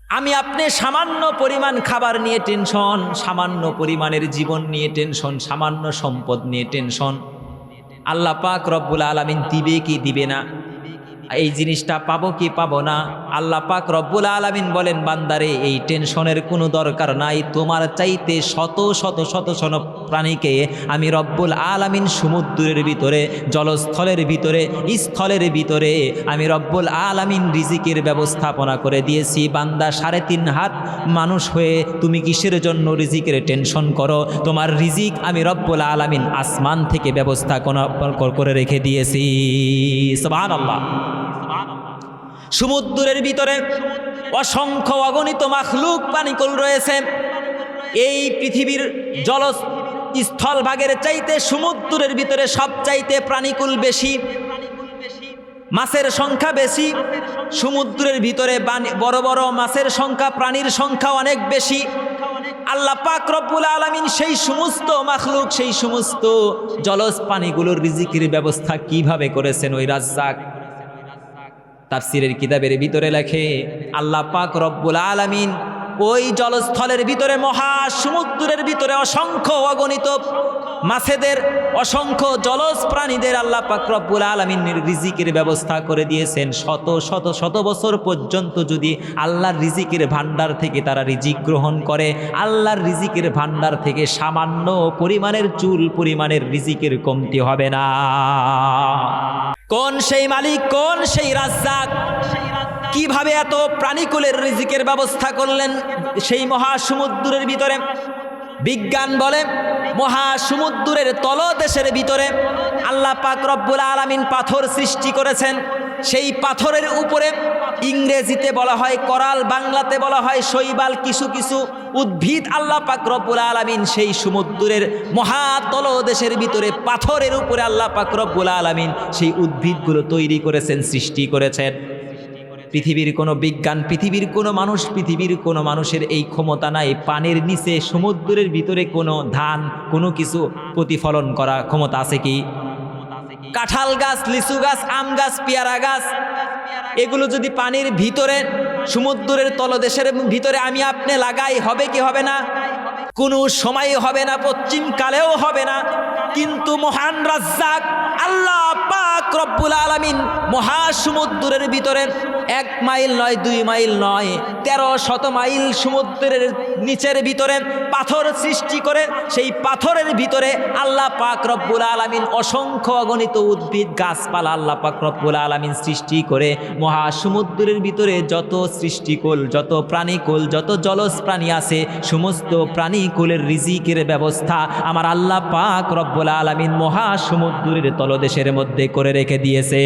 আমি আপনি সামান্য পরিমাণ খাবার নিয়ে টেনশন, সামান্য পরিমাণের জীবন নিয়ে টেনশন, সামান্য সম্পদ নিয়ে টেনশন। আল্লাহ পাক রব্বুল আলামিন দিবে কি দিবে না, এই জিনিসটা পাবো কি পাবো না, আল্লাহ পাক রব্বুল আলামিন বলেন বান্দারে এই টেনশনের কোনো দরকার নাই। তোমার চাইতে শত শত শত শত প্রাণীকে আমি রব্বুল আলামিন সমুদ্রের ভিতরে, জলস্থলের ভিতরে, স্থলের ভিতরে আমি রব্বুল আলামিন রিজিকের ব্যবস্থাপনা করে দিয়েছি। বান্দা 3.5 হাত মানুষ হয়ে তুমি কিসের জন্য রিজিকের টেনশন করো? তোমার রিজিক আমি রব্বুল আলামিন আসমান থেকে ব্যবস্থা করে রেখে দিয়েছি। সুবহানাল্লাহ। সমুদ্রের ভিতরে অসংখ্য অগণিত মাখলুক প্রাণীকুল রয়েছে। এই পৃথিবীর স্থল ভাগের চাইতে সমুদ্রের ভিতরে সবচাইতে প্রাণীকুল বেশি, মাছের সংখ্যা বেশি। সমুদ্রের ভিতরে বড় বড় মাছের সংখ্যা, প্রাণীর সংখ্যা অনেক বেশি। আল্লাহ পাক রব্বুল আলামিন সেই সমস্ত মাখলুক, সেই সমস্ত জলজ প্রাণীগুলোর রিজিকের ব্যবস্থা কিভাবে করেছেন ওই রাজ্জাক। তাফসীরের কিতাবের ভিতরে লেখে আল্লাহ পাক রব্বুল আলামিন ওই জলস্থলের ভিতরে, মহাসমুদ্রের ভিতরে অসংখ্য অগণিত মাছেদের, অসংখ্য জলজ প্রাণীদের আল্লাহ পাক রব্বুল আলামিন রিজিকের ব্যবস্থা করে দিয়েছেন। শত শত শত বছর পর্যন্ত যদি আল্লাহর রিজিকের ভান্ডার থেকে তারা রিজিক গ্রহণ করে, আল্লাহর রিজিকের ভান্ডার থেকে সামান্য পরিমাণের চুল পরিমাণের রিজিকের কমতি হবে না। কোন সেই মালিক, কোন সেই রাজ্জাক, কিভাবে এত প্রাণীকুলের রিজিকের ব্যবস্থা করলেন সেই মহাসমুদ্রের ভিতরে? বিজ্ঞান বলে মহাসমুদ্রের তলদেশের ভিতরে আল্লাহ পাক রব্বুল আলামিন পাথর সৃষ্টি করেছেন। সেই পাথরের উপরে ইংরেজিতে বলা হয় কোরাল, বাংলাতে বলা হয় শৈবাল, কিছু কিছু উদ্ভিদ আল্লাহ পাক রব্বুল আলামিন সেই সমুদ্রের মহাতলদেশের ভিতরে পাথরের উপরে আল্লাহ পাক রব্বুল আলামিন সেই উদ্ভিদগুলো তৈরি করেছেন, সৃষ্টি করেছেন। পৃথিবীর কোনো বিজ্ঞান, পৃথিবীর কোনো মানুষ, পৃথিবীর কোনো মানুষের এই ক্ষমতা নাই পানির নিচে সমুদ্রের ভিতরে কোনো ধান, কোনো কিছু প্রতিফলন করা ক্ষমতা আছে কি? কাঁঠাল গাছ, লিচু গাছ, আম গাছ, পেয়ারা গাছ, এগুলো যদি পানির ভিতরে সমুদ্রের তলদেশের ভিতরে আমি আপনি লাগাই, হবে কি হবে না? কোনো সময় হবে না, পশ্চিমকালেও হবে না। কিন্তু মহান রাজ্জাক আল্লাহ পাক রব্বুল আলামিন মহাসমুদ্রের ভিতরে 1 মাইল নয়, 2 মাইল নয়, 1300 মাইল সমুদ্রের নিচের ভিতরে পাথর সৃষ্টি করে সেই পাথরের ভিতরে আল্লাহ পাক রব্বুল আলামিন অসংখ্য অগণিত উদ্ভিদ গাছপালা আল্লাহ পাক রব্বুল আলামিন সৃষ্টি করে মহাসমুদ্রের ভিতরে যত সৃষ্টিকুল, যত প্রাণীকুল, যত জলজ প্রাণী আছে সমস্ত প্রাণীকুলের রিজিকের ব্যবস্থা আমার আল্লাহ পাক রব্বুল আলামিন মহাসমুদ্রের তলদেশের মধ্যে করে রেখে দিয়েছে।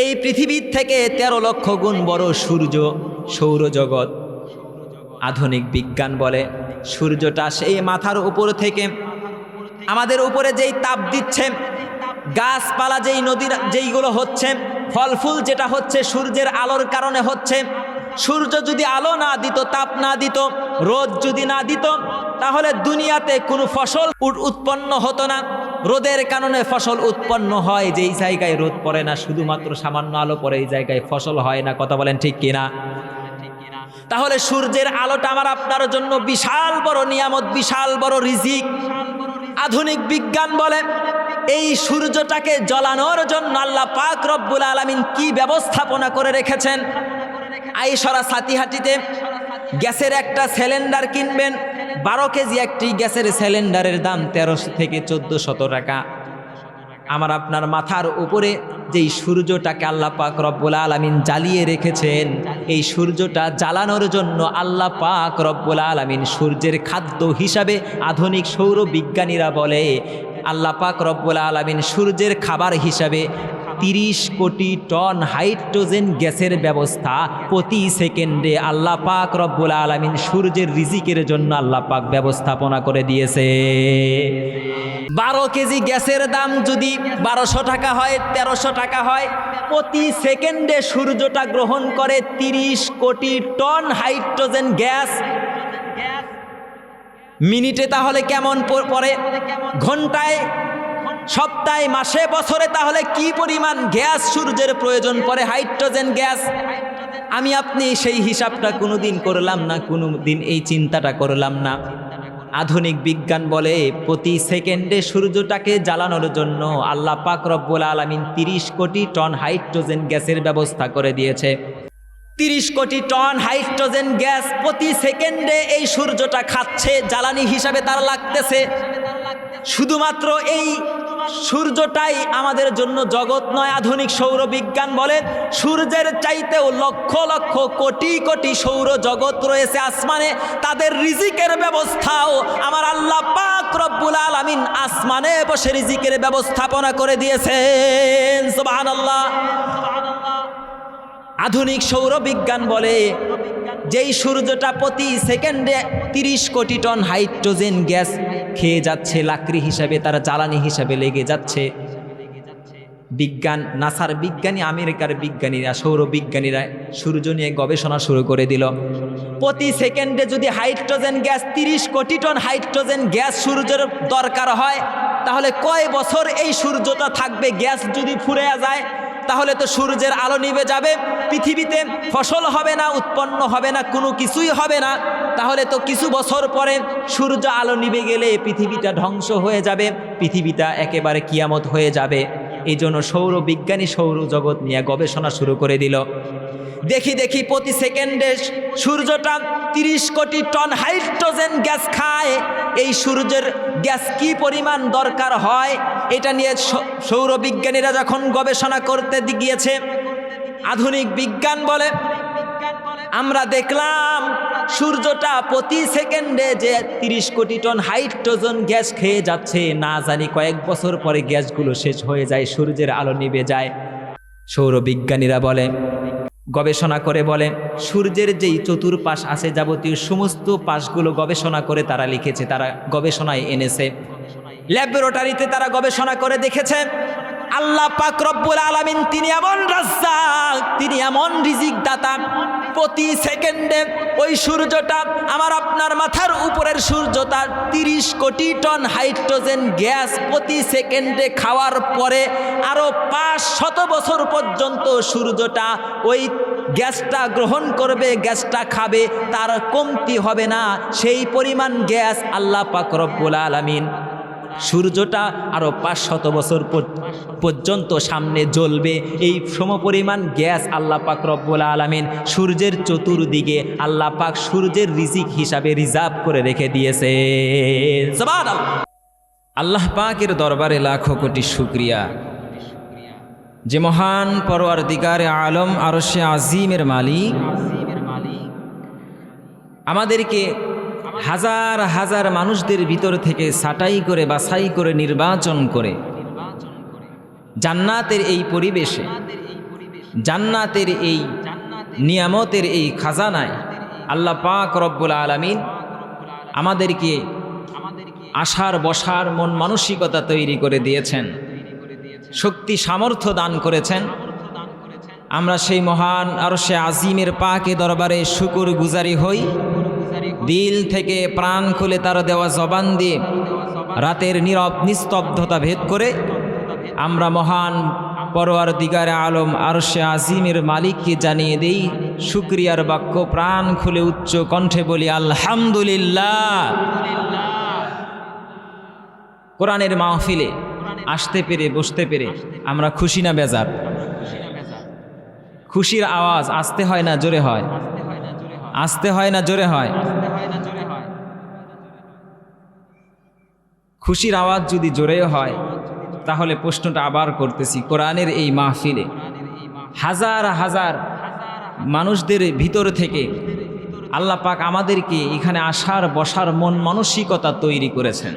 এই পৃথিবীর থেকে 13 লক্ষ গুণ বড় সূর্য, সৌরজগৎ। আধুনিক বিজ্ঞান বলে সূর্যটা সেই মাথার উপর থেকে আমাদের উপরে যেই তাপ দিচ্ছে, গাছপালা যেই নদীর যেইগুলো হচ্ছে, ফল ফুল যেটা হচ্ছে সূর্যের আলোর কারণে হচ্ছে। সূর্য যদি আলো না দিত, তাপ না দিত, রোদ যদি না দিত, তাহলে দুনিয়াতে কোনো ফসল উৎপন্ন হতো না। রোদের কারণে ফসল উৎপন্ন হয়, যেই জায়গায় রোদ পড়ে না, শুধুমাত্র সামান্য আলো পড়ে, এই জায়গায় ফসল হয় না। কথা বলেন ঠিক কিনা? তাহলে সূর্যের আলোটা আমার আপনার জন্য বিশাল বড় নিয়ামত, বিশাল বড় রিজিক। আধুনিক বিজ্ঞান বলে এই সূর্যটাকে জ্বালানোর জন্য আল্লাহ পাক রব্বুল আলামিন কি ব্যবস্থাপনা করে রেখেছেন। আইসরা সাতিহাটিতে গ্যাসের একটা সিলিন্ডার কিনবেন, 12 কেজি একটি গ্যাসের সিলিন্ডারের দাম 1300 থেকে 1400 টাকা। আমার আপনার মাথার উপরে যেই সূর্যটাকে আল্লাহ পাক রব্বুল আলামিন জ্বালিয়ে রেখেছেন, এই সূর্যটা জ্বালানোর জন্য আল্লাহ পাক রব্বুল আলামিন সূর্যের খাদ্য হিসাবে আধুনিক সৌর বিজ্ঞানীরা বলে আল্লাহ পাক রব্বুল আলামিন সূর্যের খাবার হিসাবে 30 কোটি টন হাইড্রোজেন গ্যাসের ব্যবস্থা প্রতি সেকেন্ডে আল্লাহ পাক রব্বুল আলামিন সূর্যের রিজিকের জন্য আল্লাহ পাক ব্যবস্থাপনা করে দিয়েছে। 12 কেজি গ্যাসের দাম যদি 1200 টাকা হয়, 1300 টাকা হয়, প্রতি সেকেন্ডে সূর্যটা গ্রহণ করে 30 কোটি টন হাইড্রোজেন গ্যাস। মিনিটে তাহলে কেমন পড়ে, ঘন্টায়, সপ্তাহে, মাসে, বছরে তাহলে কি পরিমাণ গ্যাস সূর্যের প্রয়োজন পড়ে, হাইড্রোজেন গ্যাস। আমি আপনি সেই হিসাবটা কোনোদিন করলাম না, কোনোদিন এই চিন্তাটা করলাম না। আধুনিক বিজ্ঞান বলে প্রতি সেকেন্ডে সূর্যটাকে জ্বালানোর জন্য আল্লাহ পাক রব্বুল আলামিন 30 কোটি টন হাইড্রোজেন গ্যাসের ব্যবস্থা করে দিয়েছে। 30 কোটি টন হাইড্রোজেন গ্যাস প্রতি সেকেন্ডে এই সূর্যটা খাচ্ছে, জ্বালানি হিসাবে তার লাগতেছে। শুধুমাত্র এই সূর্যটাই আমাদের জন্য জগৎ নয়। আধুনিক সৌর বিজ্ঞান বলে সূর্যের চাইতেও লক্ষ লক্ষ কোটি কোটি সৌর জগৎ রয়েছে আসমানে। তাদের রিজিকের ব্যবস্থাও আমার আল্লাহ পাক রব্বুল আলামিন আসমানে বসে রিজিকের ব্যবস্থাপনা করে দিয়েছেন। সুবহানাল্লাহ। আধুনিক সৌর বিজ্ঞান বলে যেই সূর্যটা প্রতি সেকেন্ডে 30 কোটি টন হাইড্রোজেন গ্যাস খেয়ে যাচ্ছে, লাকড়ি হিসাবে তার জ্বালানি হিসাবে লেগে যাচ্ছে। বিজ্ঞান, নাসার বিজ্ঞানী, আমেরিকার বিজ্ঞানীরা, সৌর বিজ্ঞানীরা সূর্য নিয়ে গবেষণা শুরু করে দিল। প্রতি সেকেন্ডে যদি হাইড্রোজেন গ্যাস 30 কোটি টন হাইড্রোজেন গ্যাস সূর্যের দরকার হয়, তাহলে কয় বছর এই সূর্যটা থাকবে? গ্যাস যদি ফুরে যায় তাহলে তো সূর্যের আলো নিভে যাবে, পৃথিবীতে ফসল হবে না, উৎপন্ন হবে না, কোনো কিছুই হবে না। তাহলে তো কিছু বছর পরে সূর্য আলো নিভে গেলে পৃথিবীটা ধ্বংস হয়ে যাবে, পৃথিবীটা একেবারে কিয়ামত হয়ে যাবে। এই জন্য সৌর বিজ্ঞানী সৌর জগৎ নিয়ে গবেষণা শুরু করে দিল। দেখি প্রতি সেকেন্ডে সূর্যটা 30 কোটি টন হাইড্রোজেন গ্যাস খায়। এই সূর্যের গ্যাস কি পরিমাণ দরকার হয় এটা নিয়ে সৌর বিজ্ঞানীরা যখন গবেষণা করতে গিয়েছে, আধুনিক বিজ্ঞান বলে আমরা দেখলাম সূর্যটা প্রতি সেকেন্ডে যে 30 কোটি টন হাইড্রোজেন গ্যাস খেয়ে যাচ্ছে, না জানি কয়েক বছর পরে গ্যাসগুলো শেষ হয়ে যায়, সূর্যের আলো নিভে যায়। সৌর বিজ্ঞানীরা বলে, গবেষণা করে বলে, সূর্যের যেই চতুর্পাশ আছে যাবতীয় সমস্ত পাশগুলো গবেষণা করে তারা লিখেছে, তারা গবেষণায় এনেছে, ল্যাবরেটরিতে তারা গবেষণা করে দেখেছে আল্লাহ পাক রব্বুল আলামিন তিনি এমন রাজ্জাক, তিনি এমন রিজিক দাতা। প্রতি সেকেন্ডে ওই সূর্যটা, আমার আপনার মাথার উপরের সূর্যটা 30 কোটি টন হাইড্রোজেন গ্যাস প্রতি সেকেন্ডে খাওয়ার পরে আরও 500 বছর পর্যন্ত সূর্যটা ওই গ্যাসটা গ্রহণ করবে, গ্যাসটা খাবে, তার কমতি হবে না। সেই পরিমাণ গ্যাস আল্লাহ পাক রব্বুল আলামিন সূর্যটা আরও 500 বছর পর্যন্ত সামনে জ্বলবে। এই সমপরিমাণ গ্যাস আল্লাহ পাক রব্বুল আলামিন সূর্যের চতুর্দিকে আল্লাহ পাক সূর্যের রিজিক হিসাবে রিজার্ভ করে রেখে দিয়েছে। সুবহানাল্লাহ। আল্লাহ পাকের দরবারে লাখো কোটি শুকরিয়া যে মহান পরওয়ারদিগারে আলম আরশে আজিমের মালিক আমাদেরকে হাজার হাজার মানুষদের ভিতর থেকে ছাঁটাই করে বাছাই করে নির্বাচন করে জান্নাতের এই পরিবেশে, জান্নাতের এই নিয়ামতের এই খাজানায় আল্লাহ পাক রব্বুল আলামিন আমাদেরকে আসার বসার মন মানসিকতা তৈরি করে দিয়েছেন, শক্তি সামর্থ্য দান করেছেন। আমরা সেই মহান আরশে আজিমের পাকে দরবারে শুকর গুজারি হই, দিল থেকে প্রাণ খুলে তার দেওয়া জবান দিয়ে রাতের নীরব নিস্তব্ধতা ভেদ করে আমরা মহান পরওয়ারদিগারে আলম আরশে আজিমের মালিককে জানিয়ে দেই শুকরিয়ার বাক্য, প্রাণ খুলে উচ্চ কণ্ঠে বলি আলহামদুলিল্লাহ। কোরআনের মাহফিলে আসতে পেরে বসতে পেরে আমরা খুশি না বেজার? খুশির আওয়াজ আসতে হয় না জোরে হয়? আসতে হয় না জোরে হয়? খুশির আওয়াজ যদি জোরে হয় তাহলে প্রশ্নটা আবার করতেছি, কোরআনের এই মাহফিলে হাজার হাজার মানুষদের ভিতর থেকে আল্লাহ পাক আমাদেরকে এখানে আসার বসার মন মানসিকতা তৈরি করেছেন।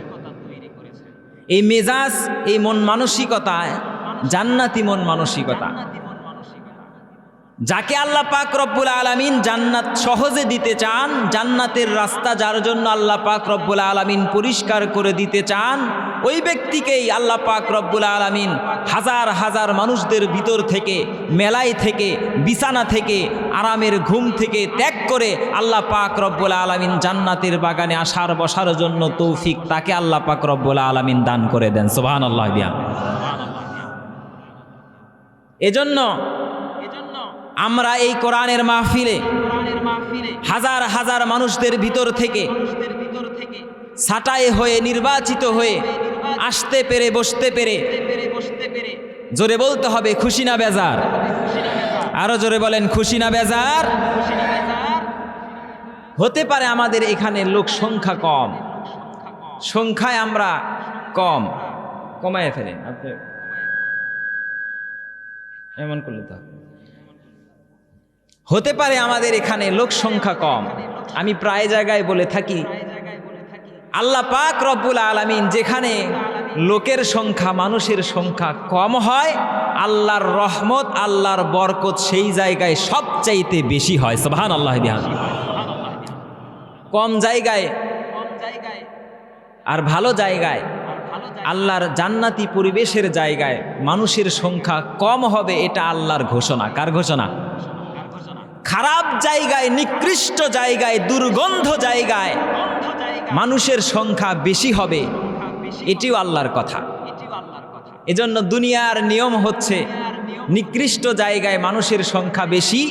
এই মেজাজ, এই মন মানসিকতা জান্নাতি মন মানসিকতা। যাকে আল্লাহ পাক রব্বুল আলামিন জান্নাত সহজে দিতে চান, জান্নাতের রাস্তা যার জন্য আল্লাহ পাক রব্বুল আলামিন পরিষ্কার করে দিতে চান, ওই ব্যক্তিকেই আল্লাহ পাক রব্বুল আলামিন হাজার হাজার মানুষদের ভিতর থেকে, মেলাই থেকে, বিছানা থেকে, আরামের ঘুম থেকে ত্যাগ করে আল্লাহ পাক রব্বুল আলামিন জান্নাতের বাগানে আসার বসার জন্য তৌফিক তাকে আল্লাহ পাক রব্বুল আলামিন দান করে দেন। সুবহানাল্লাহ। এজন্য আমরা এই কোরআনের মাহফিলে হাজার হাজার মানুষদের ভিতর থেকে ছাঁটাই হয়ে নির্বাচিত হয়ে আসতে পেরে বসতে পেরে জোরে বলতে হবে খুশি না বেজার? আরো জোরে বলেন খুশি না বেজার? হতে পারে আমাদের এখানে লোক সংখ্যা কম, সংখ্যায় আমরা কম, কমায় ফেলেন আপনি, এমন করলে তো হতে পারে আমাদের এখানে লোক সংখ্যা কম। আমি প্রায় জায়গায় বলে থাকি আল্লাহ পাক রব্বুল আলামিন যেখানে লোকের সংখ্যা মানুষের সংখ্যা কম হয়, আল্লাহর রহমত আল্লাহর বরকত সেই জায়গায় সবচাইতে বেশি হয়। সুবহানাল্লাহ বিহামদিহি। কম জায়গায় আর ভালো জায়গায়, আল্লাহর জান্নাতি পরিবেশের জায়গায় মানুষের সংখ্যা কম হবে, এটা আল্লাহর ঘোষণা। কার ঘোষণা? খারাপ জায়গায়, নিকৃষ্ট জায়গায়, দুর্গন্ধ জায়গায় মানুষের সংখ্যা বেশি হবে, এটিও আল্লাহর কথা। এজন্য দুনিয়ার নিয়ম হচ্ছে নিকৃষ্ট জায়গায় মানুষের সংখ্যা বেশি,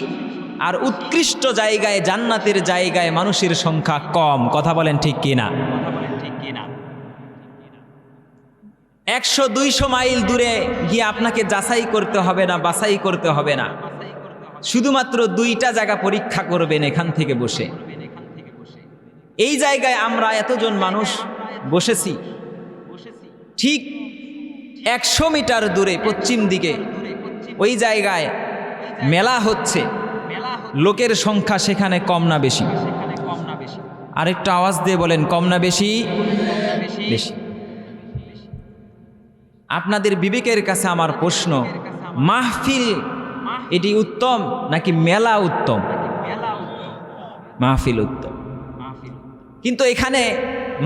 আর উৎকৃষ্ট জায়গায় জান্নাতের জায়গায় মানুষের সংখ্যা কম। কথা বলেন ঠিক কিনা? 100-200 মাইল দূরে গিয়ে আপনাকে যাচাই করতে হবে না, বাছাই করতে হবে না, শুধুমাত্র 2টা জায়গা পরীক্ষা করবেন এখান থেকে বসে। এই জায়গায় আমরা এতজন মানুষ বসেছি, ঠিক 100 মিটার দূরে পশ্চিম দিকে ওই জায়গায় মেলা হচ্ছে, লোকের সংখ্যা সেখানে কম না বেশি? আরেকটা আওয়াজ দিয়ে বলেন কম না বেশি? বেশি। আপনাদের বিবেকের কাছে আমার প্রশ্ন, মাহফিল এটি উত্তম নাকি মেলা উত্তম? মাহফিল উত্তম। কিন্তু এখানে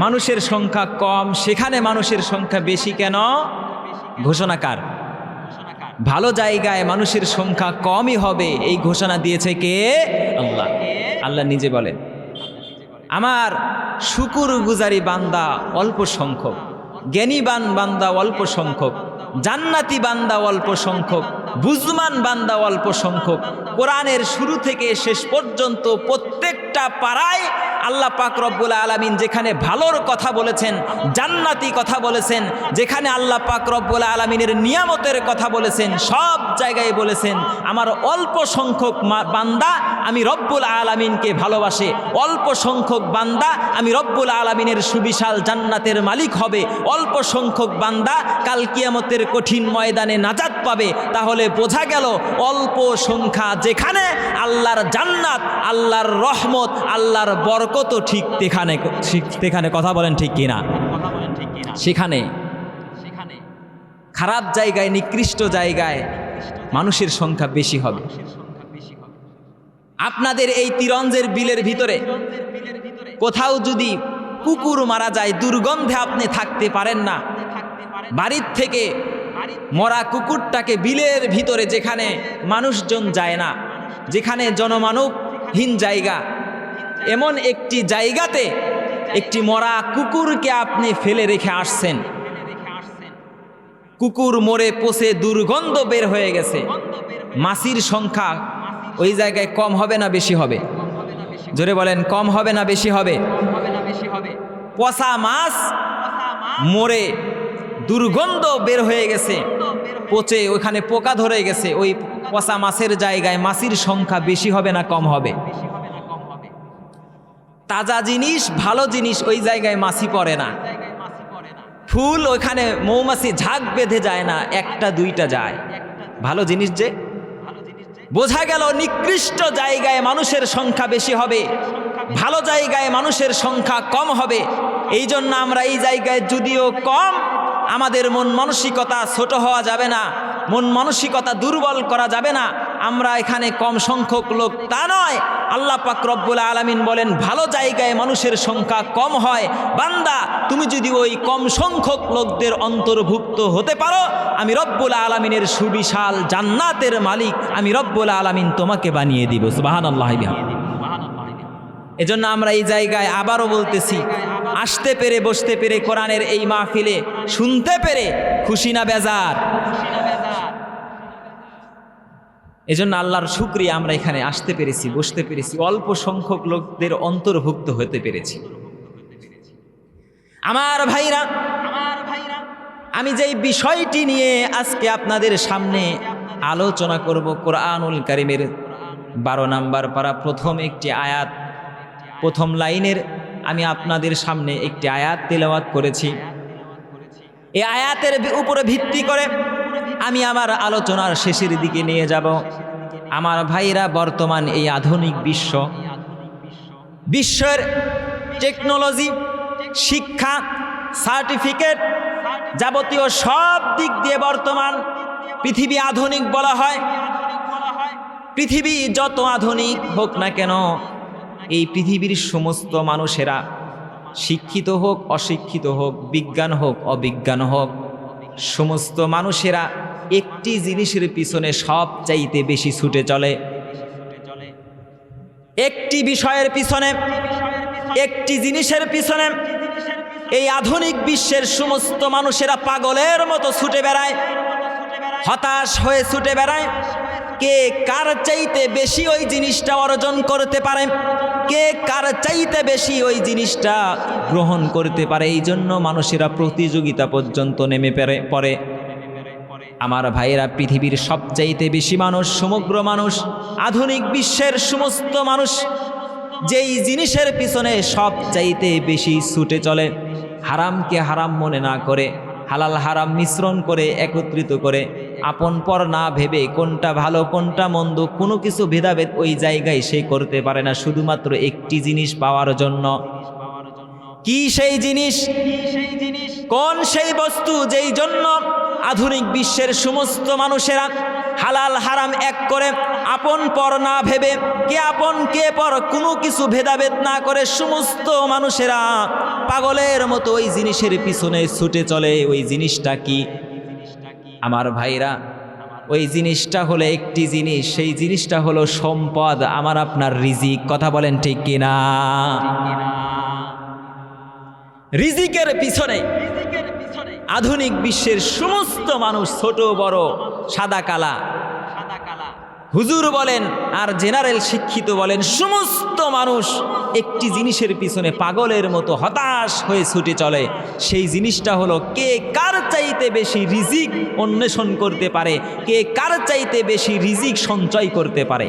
মানুষের সংখ্যা কম, সেখানে মানুষের সংখ্যা বেশি কেন? ঘোষণাকার। ভালো জায়গায় মানুষের সংখ্যা কমই হবে, এই ঘোষণা দিয়েছে কে? আল্লাহ। আল্লাহ নিজে বলেন, আমার শুকুরগুজারি বান্দা অল্প সংখ্যক, জ্ঞানীবান বান্দা অল্প সংখ্যক, জান্নাতি বান্দা অল্প সংখ্যক, বুঝমান বান্দা অল্প সংখ্যক। কোরআনের শুরু থেকে শেষ পর্যন্ত প্রত্যেকটা পাড়ায় আল্লাহ পাক রব্বুল আলামিন যেখানে ভালোর কথা বলেছেন, জান্নাতি কথা বলেছেন, যেখানে আল্লাহ পাক রব্বুল আলামিনের নিয়ামতের কথা বলেছেন, সব জায়গায় বলেছেন আমার অল্প সংখ্যক বান্দা আমি রব্বুল আলামিনকে ভালোবাসে, অল্প সংখ্যক বান্দা আমি রব্বুল আলামিনের সুবিশাল জান্নাতের মালিক হবে, অল্প সংখ্যক বান্দা কাল কিয়ামতের কঠিন ময়দানে নাজাত পাবে। তাহলে বোঝা গেল অল্প সংখ্যা যেখানে, আল্লাহর জান্নাত, আল্লাহর রহমত, আল্লাহর বরকত ঠিক সেখানে। কথা বলেন ঠিক কিনা? সেখানে খারাপ জায়গায়, নিকৃষ্ট জায়গায় মানুষের সংখ্যা বেশি হবে। আপনাদের এই তিরঞ্জের বিলের ভিতরে কোথাও যদি কুকুর মারা যায়, দুর্গন্ধে আপনি থাকতে পারেন না, বাড়ির থেকে মরা কুকুরটাকে বিলের ভিতরে যেখানে মানুষজন যায় না, যেখানে জনমানবহীন জায়গা, এমন একটি জায়গাতে একটি মরা কুকুরকে আপনি ফেলে রেখে আসছেন, কুকুর মরে পচে দুর্গন্ধ বের হয়ে গেছে, মাছির সংখ্যা ওই জায়গায় কম হবে না বেশি হবে? জোরে বলেন কম হবে না বেশি হবে? পচা মাছ মরে দুর্গন্ধ বের হয়ে গেছে, পচে ওখানে পোকা ধরে গেছে, ওই পচা মাছের জায়গায় মাছির সংখ্যা বেশি হবে না কম হবে? তাজা জিনিস, ভালো জিনিস ওই জায়গায় মাছি পড়ে না, ফুল ওখানে মৌমাছি ঝাঁক বেঁধে যায় না, 1টা 2টা যায়, ভালো জিনিস যে। বোঝা গেল নিকৃষ্ট জায়গায় মানুষের সংখ্যা বেশি হবে, ভালো জায়গায় মানুষের সংখ্যা কম হবে। এই জন্য আমরা এই জায়গায় যদিও কম, আমাদের মন মানসিকতা ছোট হওয়া যাবে না, মন মানসিকতা দুর্বল করা যাবে না। আমরা এখানে কম সংখ্যক লোক তা নয়। আল্লাহ পাক রব্বুল আলামিন বলেন ভালো জায়গায় মানুষের সংখ্যা কম হয়, বান্দা তুমি যদি ওই কম সংখ্যক লোকদের অন্তর্ভুক্ত হতে পারো, আমি রব্বুল আলামিনের সুবিশাল জান্নাতের মালিক আমি রব্বুল আলামিন তোমাকে বানিয়ে দিব। সুবহানাল্লাহ। এজন্য আমরা এই জায়গায় আবারও বলতেছি, আসতে পেরে বসতে পেরে কোরআনের এই মাহফিলে শুনতে পেরে খুশি না বেজার? এজন্য আল্লাহর শুকরিয়া আমরা এখানে আসতে পেরেছি, বসতে পেরেছি, অল্প সংখ্যক লোকদের অন্তর্ভুক্ত হতে পেরেছি। আমার ভাইরা, আমি যেই বিষয়টি নিয়ে আজকে আপনাদের সামনে আলোচনা করব, কোরআনুল কারীমের 12 নম্বর পারা প্রথম একটি আয়াত, প্রথম লাইনের আমি আপনাদের সামনে একটি আয়াত তেলাওয়াত করেছি। এই আয়াতের উপরে ভিত্তি করে আমি আমার আলোচনার শেষের দিকে নিয়ে যাব। আমার ভাইরা, বর্তমান এই আধুনিক বিশ্বের টেকনোলজি, শিক্ষা, সার্টিফিকেট, যাবতীয় সব দিক দিয়ে বর্তমান পৃথিবী আধুনিক বলা হয়। পৃথিবী যত আধুনিক হোক না কেন, এই পৃথিবীর সমস্ত মানুষেরা, শিক্ষিত হোক অশিক্ষিত হোক, বিজ্ঞান হোক অবিজ্ঞান হোক, সমস্ত মানুষেরা একটি জিনিসের পিছনে সবচাইতে বেশি ছুটে চলে। একটি বিষয়ের পিছনে, একটি জিনিসের পিছনে এই আধুনিক বিশ্বের সমস্ত মানুষেরা পাগলের মতো ছুটে বেড়ায়, হতাশ হয়ে ছুটে বেড়ায়। কে কার চাইতে বেশি ওই জিনিসটা অর্জন করতে পারে, কে কার চাইতে বেশি ওই জিনিসটা গ্রহণ করতে পারে, এই জন্য মানুষেরা প্রতিযোগিতা পর্যন্ত নেমে পড়ে। আমার ভাইয়েরা, পৃথিবীর সবচাইতে বেশি মানুষ, সমগ্র মানুষ, আধুনিক বিশ্বের সমস্ত মানুষ যেই জিনিসের পিছনে সবচাইতে বেশি ছুটে চলে, হারামকে হারাম মনে না করে, হালাল হারাম মিশ্রণ করে একত্রিত করে, আপন পর না ভেবে কোনটা ভালো কোনটা মন্দ কোনো কিছু ভেদাভেদ ওই জায়গায় সে করতে পারে না, শুধুমাত্র একটি জিনিস পাওয়ার জন্য। কি সেই জিনিস? কোন সেই বস্তু যেই জন্য আধুনিক বিশ্বের সমস্ত মানুষেরা হালাল হারাম এক করে, আপন পর না ভেবে, কে আপন কে পর কোনো কিছু ভেদাভেদ না করে সমস্ত মানুষেরা পাগলের মতো ওই জিনিসের পিছনে ছুটে চলে? ওই জিনিসটা কি? আমার ভাইরা, ওই জিনিসটা হলো একটি জিনিস, সেই জিনিসটা হলো সম্পদ, আমার আপনার রিজিক। কথা বলেন ঠিক কিনা? রিজিকের পিছনে আধুনিক বিশ্বের সমস্ত মানুষ, ছোট বড়, সাদা কালা, হুজুর বলেন আর জেনারেল শিক্ষিত বলেন, সমস্ত মানুষ একটি জিনিসের পিছনে পাগলের মতো হতাশ হয়ে ছুটে চলে। সেই জিনিসটা হলো কে কার চাইতে বেশি রিজিক অন্বেষণ করতে পারে, কে কার চাইতে বেশি রিজিক সঞ্চয় করতে পারে।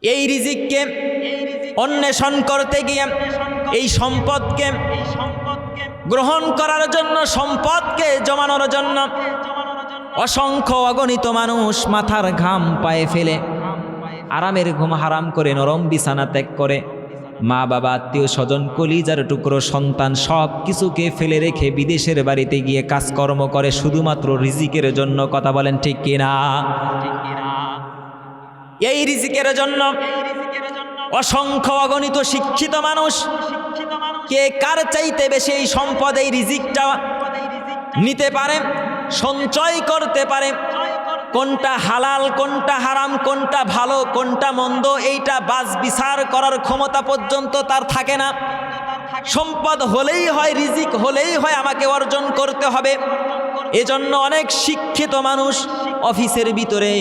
এই রিজিককে অন্বেষণ করতে গিয়ে, এই সম্পদকে গ্রহণ করার জন্য, সম্পদকে জমানোর জন্য অসংখ্য অগণিত মানুষ মাথার ঘাম পায়ে ফেলে, আরামের ঘুম হারাম করে, নরম বিছানা ত্যাগ করে, মা বাবা, আত্মীয় স্বজন, কলিজার টুকরো সন্তান সব কিছুকে ফেলে রেখে বিদেশের বাড়িতে গিয়ে কাজকর্ম করে শুধুমাত্র রিজিকের জন্য। কথা বলেন ঠিক কিনা? এই রিজিকের জন্য অসংখ্য অগণিত শিক্ষিত মানুষ কে কার চাইতে বেশি এই সম্পদ, এই রিজিকটা নিতে পারে, সঞ্চয় করতে পারে। কোনটা হালাল কোনটা হারাম, কোনটা ভালো কোনটা মন্দ, এইটা বাছ বিচার করার ক্ষমতা পর্যন্ত তার থাকে না। সম্পদ হলেই হয়, রিজিক হলেই হয়, আমাকে অর্জন করতে হবে। এজন্য অনেক শিক্ষিত মানুষ অফিসের ভিতরে,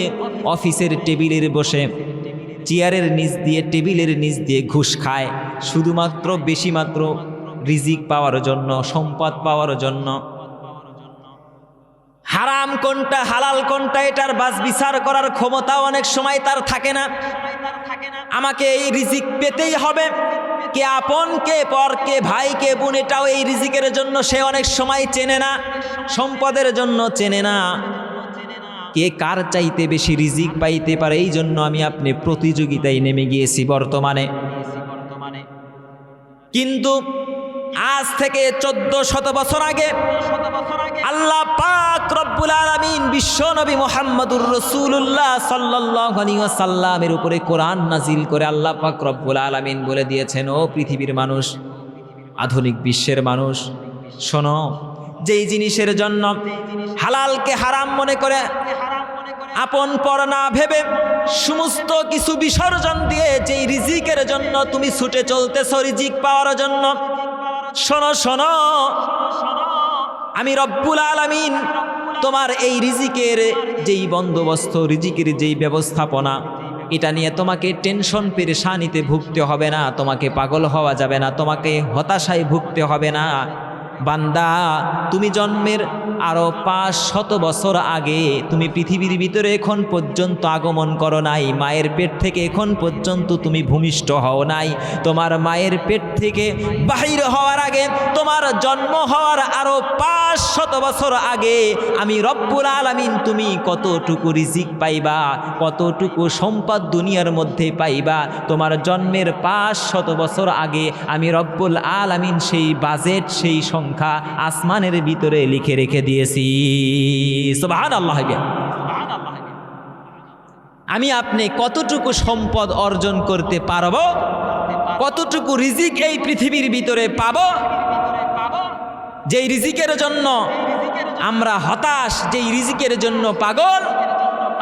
অফিসের টেবিলের বসে, চেয়ারের নিচ দিয়ে, টেবিলের নিচ দিয়ে ঘুষ খায় শুধুমাত্র বেশি মাত্র রিজিক পাওয়ার জন্য, সম্পদ পাওয়ার জন্য। হারাম কোনটা হালাল কোনটা এটার বাছ বিচার করার ক্ষমতা অনেক সময় তার থাকে না। আমাকে এই রিজিক পেতেই হবে, কে আপন কে পর, কে ভাই কে বোন, এটাও এই রিজিকের জন্য সে অনেক সময় চেনে না, সম্পদের জন্য চেনে না। কে কার চাইতে বেশি রিজিক পাইতে পারে, এই জন্য আমি আপনি প্রতিযোগিতায় নেমে গিয়েছি বর্তমানে। কিন্তু আজ থেকে 1400 বছর আগে আল্লাহ পাক রব্বুল আলামিন বিশ্ব নবী মুহাম্মদুর রাসূলুল্লাহ সাল্লাল্লাহু আলাইহি ওয়াসাল্লামের উপরে কোরআন নাজিল করে আল্লাহ পাক রব্বুল আলামিন বলে দিয়েছেন, ও পৃথিবীর মানুষ, আধুনিক বিশ্বের মানুষ, শোনো, যেই জিনিসের জন্য হালালকে হারাম মনে করে, আপন পর না ভেবে সমস্ত কিছু বিসর্জন দিয়ে যেই রিজিকের জন্য তুমি ছুটে চলতেছ রিজিক পাওয়ার জন্য, শোনো শোনো, আমি রব্বুল আলামিন তোমার এই রিজিকের যেই বন্দোবস্ত, রিজিকের যেই ব্যবস্থাপনা, এটা নিয়ে তোমাকে টেনশন পেরেশানিতে ভুগতে হবে না, তোমাকে পাগল হওয়া যাবে না, তোমাকে হতাশায় ভুগতে হবে না। বান্দা, তুমি জন্মের আরো 500 বছর আগে তুমি পৃথিবীর ভিতরে এখন পর্যন্ত আগমন করো নাই, মায়ের পেট থেকে এখন পর্যন্ত তুমি ভূমিষ্ঠ হও নাই। তোমার মায়ের পেট থেকে বাহির হওয়ার আগে, তোমার জন্ম হওয়ার আরো 500 বছর আগে আমি রব্বুল আলামিন তুমি কতটুকু রিজিক পাইবা, কতটুকু সম্পদ দুনিয়ার মধ্যে পাইবা, তোমার জন্মের 500 বছর আগে আমি রব্বুল আলামিন সেই বাজেট, সেই সংখ্যা আসমানের ভিতরে লিখে রেখে দিয়েছি। সুবহানাল্লাহ। আমি আপনি কতটুকু সম্পদ অর্জন করতে পারবো, কতটুকু রিজিক এই পৃথিবীর ভিতরে পাবো, যেই রিজিকের জন্য আমরা হতাশ, যেই রিজিকের জন্য পাগল,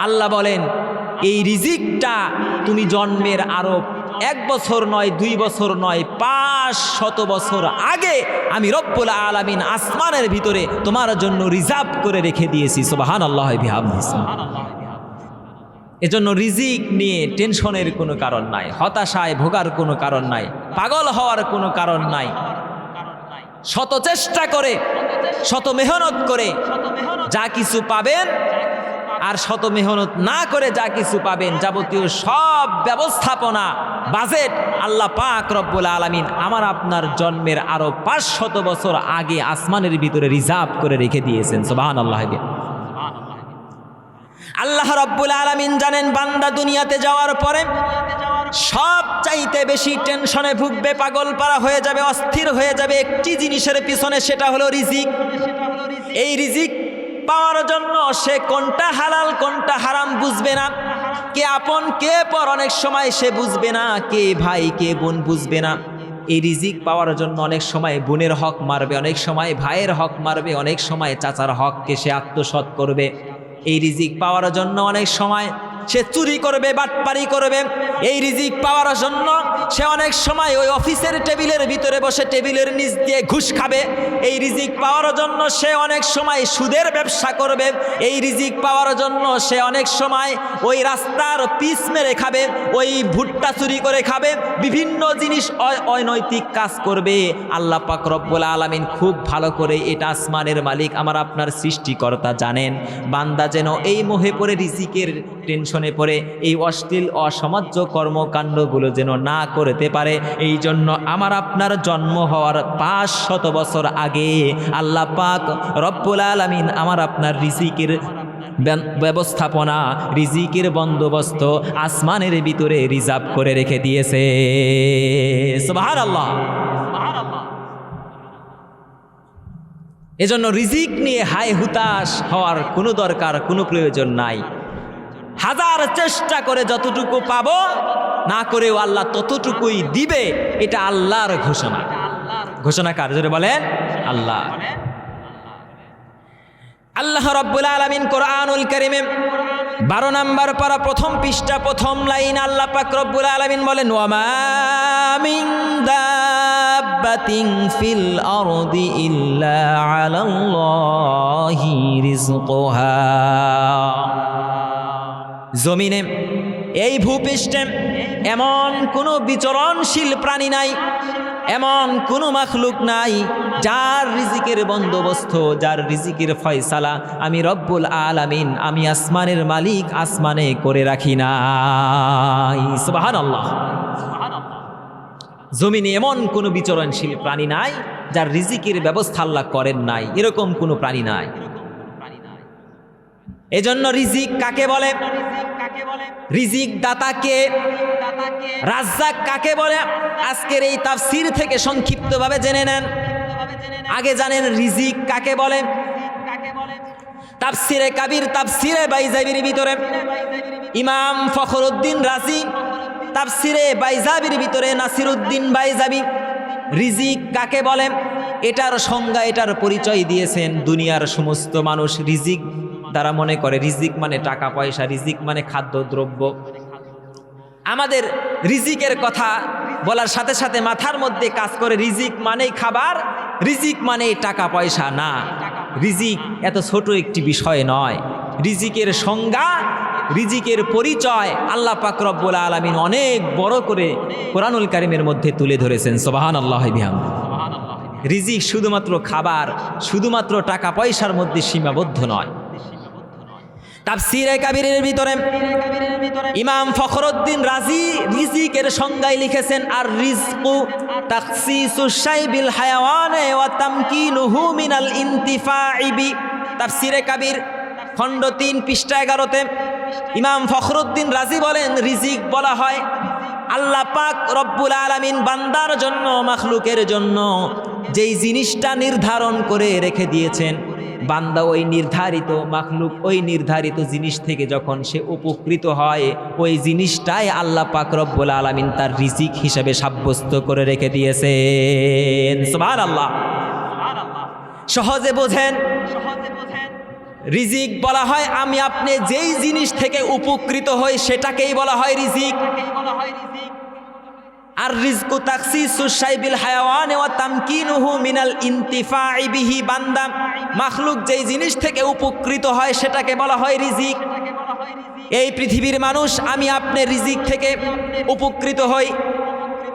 আল্লাহ বলেন এই রিজিকটা তুমি জন্মের আরো 1 বছর নয়, 2 বছর নয়, 500 বছর আগে আমি রব্বুল আলামিন আসমানের ভিতরে তোমার জন্য রিজার্ভ করে রেখে দিয়েছি। সুবহানাল্লাহ বিহামদিহি। এজন্য রিজিক নিয়ে টেনশনের কোনো কারণ নাই, হতাশায় ভোগার কোনো কারণ নাই, পাগল হওয়ার কোনো কারণ নাই। শত চেষ্টা করে, শত মেহনত করে যা কিছু পাবেন, আর শত মেহনত না করে যা কিছু পাবেন, যাবতীয় সব ব্যবস্থাপনা, বাজেট আল্লাহ পাক রব্বুল আলামিন আমার আপনার জন্মের আরো 500 বছর আগে আসমানের ভিতরে রিজার্ভ করে রেখে দিয়েছেন। সুবহানাল্লাহ। আল্লাহ রব্বুল আলামিন জানেন বান্দা দুনিয়াতে যাওয়ার পরে সব চাইতে বেশি টেনশনে ভুগবে, পাগল পারা হয়ে যাবে, অস্থির হয়ে যাবে একটি জিনিসের পিছনে, সেটা হলো রিজিক। এই রিজিক পাওয়ার জন্য সে কোনটা হালাল কোনটা হারাম বুঝবে না, কে আপন কে পর অনেক সময় সে বুঝবে না, কে ভাই কে বোন বুঝবে না। এই রিজিক পাওয়ার জন্য অনেক সময় বোনের হক মারবে, অনেক সময় ভাইয়ের হক মারবে, অনেক সময় চাচার হককে সে আত্মসাৎ করবে। এই রিজিক পাওয়ার জন্য অনেক সময় সে চুরি করবে, বাটপারি করবে। এই রিজিক পাওয়ার জন্য সে অনেক সময় ওই অফিসের টেবিলের ভিতরে বসে টেবিলের নিচ দিয়ে ঘুষ খাবে। এই রিজিক পাওয়ার জন্য সে অনেক সময় সুদের ব্যবসা করবে। এই রিজিক পাওয়ার জন্য সে অনেক সময় ওই রাস্তার পিচ মেরে খাবে, ওই ভুট্টা চুরি করে খাবে, বিভিন্ন জিনিস অনৈতিক কাজ করবে। আল্লাহ পাক রব্বুল আলামিন খুব ভালো করে এটা আসমানের মালিক আমার আপনার সৃষ্টিকর্তা জানেন। বান্দা যেন এই মোহে পড়ে রিজিকের টেনশনে পড়ে এই অশ্লীল অসমাজ্য কর্মকাণ্ডগুলো যেন না করতে পারে, এই জন্য আমার আপনার জন্ম হওয়ার 500 বছর আগে আল্লাহ পাক রব্বুল আলামিন আমার আপনার রিজিকের ব্যবস্থাপনা, রিজিকের বন্দোবস্ত আসমানের ভিতরে রিজার্ভ করে রেখে দিয়েছে। সুবহানাল্লাহ। এজন্য রিজিক নিয়ে হায় হুতাশ হওয়ার কোনো দরকার, কোনো প্রয়োজন নাই। হাজার চেষ্টা করে যতটুকু পাবো না করেও আল্লাহ ততটুকুই দিবে, এটা আল্লাহর ঘোষণা। ঘোষণা কার? জোরে বলেন, আল্লাহ। আল্লাহ রাব্বুল আলামিন কোরআনুল কারীমে 12 নম্বর পারা প্রথম পৃষ্ঠা প্রথম লাইন আল্লাহ পাক রব্বুল আলামিন বলেন, ওয়া মা মিন দাব্বাতিন ফিল আরদি ইল্লা আলাল্লাহি রিজকুহা। জমিনে এই ভূপৃষ্ঠে এমন কোনো বিচরণশীল প্রাণী নাই, এমন কোনো মাখলুক নাই যার রিজিকের বন্দোবস্ত, যার রিজিকের ফয়সালা আমি রব্বুল আলামিন, আমি আসমানের মালিক আসমানে করে রাখি নাই। সুবহানাল্লাহ। জমিনে এমন কোনো বিচরণশীল প্রাণী নাই যার রিজিকের ব্যবস্থা আল্লাহ করেন নাই, এরকম কোনো প্রাণী নাই। এজন্য রিজিক কাকে বলে, রিজিক দাতাকে, রাজ্জাক কাকে বলে, আজকের এই তাফসীর থেকে সংক্ষিপ্তভাবে জেনে নেন। আগে জানেন রিজিক কাকে বলে। তাফসীরে কাবীর, তাফসীরে বাইজাবির ভিতরে ইমাম ফখরুদ্দিন রাজি তাফসীরে বাইজাবির ভিতরে নাসিরউদ্দিন বাইজাবি রিজিক কাকে বলে এটার সংজ্ঞা, এটার পরিচয় দিয়েছেন। দুনিয়ার সমস্ত মানুষ রিজিক তারা মনে করে রিজিক মানে টাকা পয়সা, রিজিক মানে খাদ্যদ্রব্য। আমাদের রিজিকের কথা বলার সাথে সাথে মাথার মধ্যে কাজ করে রিজিক মানেই খাবার, রিজিক মানেই টাকা পয়সা। না, রিজিক এত ছোট একটি বিষয় নয়। রিজিকের সংজ্ঞা, রিজিকের পরিচয় আল্লাহ পাক রব্বুল আলামিন অনেক বড় করে কোরআনুল কারীমের মধ্যে তুলে ধরেছেন। সুবহানাল্লাহ বিহামদিহি। রিজিক শুধুমাত্র খাবার, শুধুমাত্র টাকা পয়সার মধ্যে সীমাবদ্ধ নয়। তাফসীরে কাবীরের ভিতরে ইমাম ফখরুদ্দীন রাজি রিজিকের সংজ্ঞায় লিখেছেন, আর রিজকু তাখসিসুশ শাই বিল হায়াওয়ানে ওয়া তামকিনুহু মিনাল ইনতিফাই বি। তাফসীরে কাবীর খণ্ড 3 পৃষ্ঠা 11-তে ইমাম ফখরুদ্দীন রাজি বলেন, রিজিক বলা হয় আল্লাহ পাক রব্বুল আলামিন বান্দার জন্য, মাখলুকের জন্য যেই জিনিসটা নির্ধারণ করে রেখে দিয়েছেন, বান্দা ওই নির্ধারিত, মাখলুক ওই নির্ধারিত জিনিস থেকে যখন সে উপকৃত হয়, ওই জিনিসটাই আল্লাহ পাক রব্বুল আলামিন তার রিজিক হিসাবে সাব্যস্ত করে রেখে দিয়েছেন। সুবহানাল্লাহ। সহজে বোঝেন, রিজিক বলা হয় আমি আপনি যেই জিনিস থেকে উপকৃত হই সেটাকেই বলা হয় রিজিক। আর রিজকু তাখসিসুশ শাই বিল হায়াওয়ান ওয়া তামকিনুহু মিনাল ইনতিফাই বিহি, বান্দা মাখলুক যেই জিনিস থেকে উপকৃত হয় সেটাকে বলা হয় রিজিক। এই পৃথিবীর মানুষ আমি আপনি রিজিক থেকে উপকৃত হই,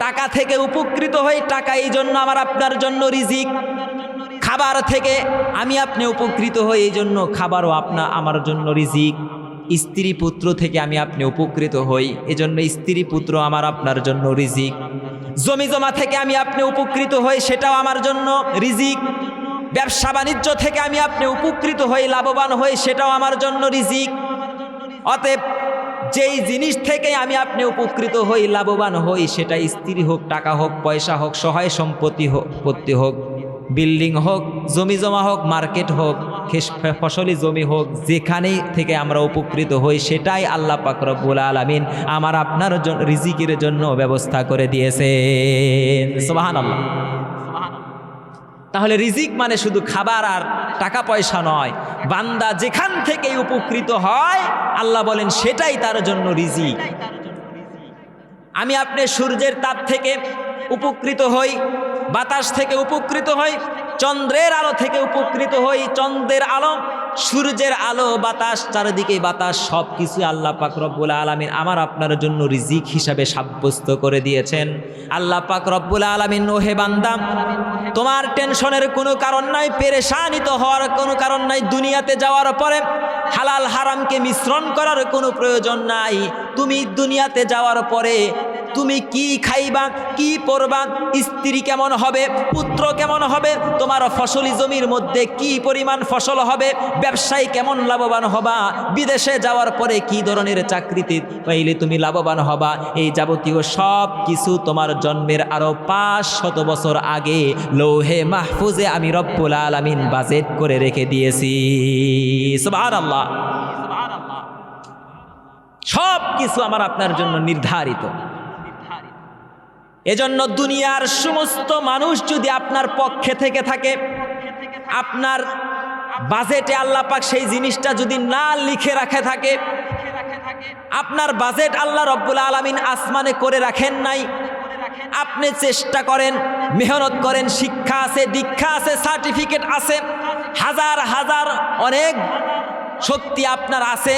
টাকা থেকে উপকৃত হই, টাকা এই জন্য আমার আপনার জন্য রিজিক। খাবার থেকে আমি আপনি উপকৃত হই, এই জন্য খাবারও আমার জন্য রিজিক। স্ত্রী পুত্র থেকে আমি আপনি উপকৃত হই, এজন্য স্ত্রী পুত্র আমার আপনার জন্য রিজিক। জমি জমা থেকে আমি আপনি উপকৃত হই, সেটাও আমার জন্য রিজিক। ব্যবসা বাণিজ্য থেকে আমি আপনি উপকৃত হই, লাভবান হই, সেটাও আমার জন্য রিজিক। অতএব যেই জিনিস থেকে আমি আপনি উপকৃত হই, লাভবান হই, সেটা স্ত্রী হোক, টাকা হোক, পয়সা হোক, সহায় সম্পত্তি হোক, বিল্ডিং হোক, জমি জমা হোক, মার্কেট হোক, ফসলি জমি হোক, যেখানেই থেকে আমরা উপকৃত হই সেটাই আল্লাহ পাক রব্বুল আলামিন আমার আপনার রিজিকের জন্য ব্যবস্থা করে দিয়েছেন। সুবহানাল্লাহ। তাহলে রিজিক মানে শুধু খাবার আর টাকা পয়সা নয়, বান্দা যেখান থেকে উপকৃত হয় আল্লাহ বলেন সেটাই তার জন্য রিজিক। আমি আপনি সূর্যের তাপ থেকে উপকৃত হই, বাতাস থেকে উপকৃত হই, চন্দ্রের আলো থেকে উপকৃত হই। চন্দ্রের আলো, সূর্যের আলো, বাতাস, চারিদিকে বাতাস, সব কিছু আল্লাহ পাক রব্বুল আলামিন আমার আপনার জন্য রিজিক হিসাবে সাব্যস্ত করে দিয়েছেন। আল্লাহ পাক রব্বুল আলামিন, ওহে বান্দা তোমার টেনশনের কোনো কারণ নাই, পেরেশানিত হওয়ার কোনো কারণ নাই। দুনিয়াতে যাওয়ার পরে হালাল হারামকে মিশ্রণ করার কোনো প্রয়োজন নাই। তুমি দুনিয়াতে যাওয়ার পরে তুমি কি খাইবা, কি পরবা, স্ত্রী কেমন হবে, পুত্র কেমন হবে, তোমার ফসলি জমির মধ্যে কি পরিমাণ ফসল হবে, ব্যবসায় কেমন লাভবান হবা, বিদেশে যাওয়ার পরে কি ধরনের চাকরিতে পাইলে তুমি লাভবান হবা, এই যাবতীয় সব কিছু তোমার জন্মের আরো 500 বছর আগে লৌহে মাহফুজে আমি রব্বুল আলামিন বাজেট করে রেখে দিয়েছি। সুবহানাল্লাহ। সব কিছু আমার আপনার জন্য নির্ধারিত। এজন্য দুনিয়ার সমস্ত মানুষ যদি আপনার পক্ষে থেকে থাকে, আপনার বাজেটে আল্লাহ পাক সেই জিনিসটা যদি না লিখে রাখে থাকে, আপনার বাজেট আল্লাহ রব্বুল আলামিন আসমানে করে রাখেন নাই, আপনি চেষ্টা করেন, মেহনত করেন, শিক্ষা আছে, দীক্ষা আছে, সার্টিফিকেট আছে, হাজার হাজার অনেক শক্তি আপনার আছে,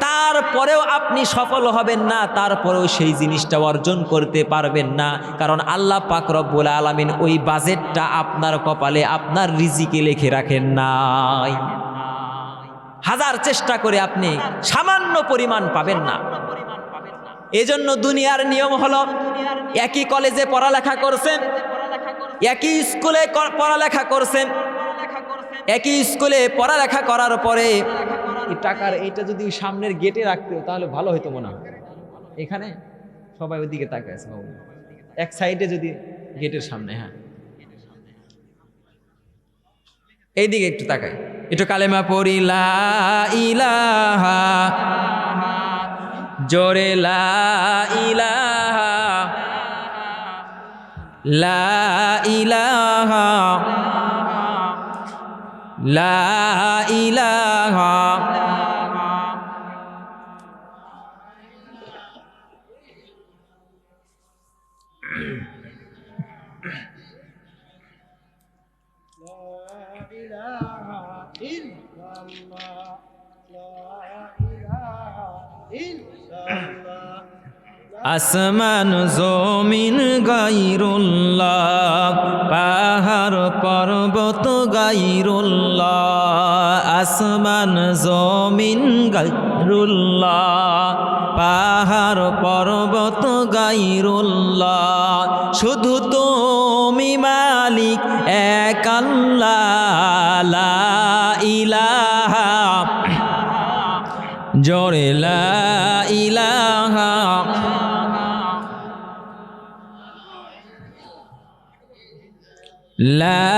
তারপরেও আপনি সফল হবেন না, তারপরেও সেই জিনিসটা অর্জন করতে পারবেন না। কারণ আল্লাহ পাক রব্বুল আলামিন ওই বাজেটটা আপনার কপালে, আপনার রিজিকে লিখে রাখেন নাই। হাজার চেষ্টা করে আপনি সামান্য পরিমাণ পাবেন না। এজন্য দুনিয়ার নিয়ম হলো, একই কলেজে পড়ালেখা করছেন, একই স্কুলে পড়ালেখা করছেন, একই স্কুলে পড়ালেখা করার পরে এই টাকার এইটা যদি সামনের গেটে রাখতে তাহলে ভালো হতো মনে হয়। এখানে সবাই ওইদিকে তাকায় আছে, এক সাইডে যদি গেটের সামনে, হ্যাঁ এইদিকে একটু তাকায়, একটু কালেমা পড়ি, লা ইলাহা, জোরে লা ইলাহা, লা ইলাহা, লা ইলাহা। লা ইলাহা আসমান জমিন গায়রুল্লাহ, পাহাড় পর্বত গায়রুল্লাহ। আসমান জমিন গায়রুল্লাহ, পাহাড় পর্বত গায়রুল্লাহ। শুধু তুমি মালিক এক আল্লাহ, লা ইলাহা, জোরে লা ইলাহা। লা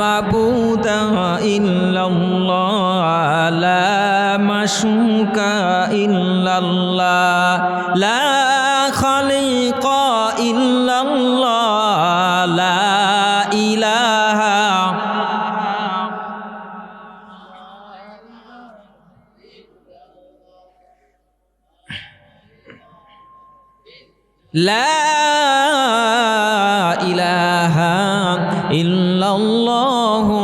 মাবুদা ইল্লাল্লাহ, লা মাশুকা ইল্লাল্লাহ, লা খালিকা ইল্লাল্লাহ, লা ইলাহা। লা ইলাহা ইল্লাল্লাহু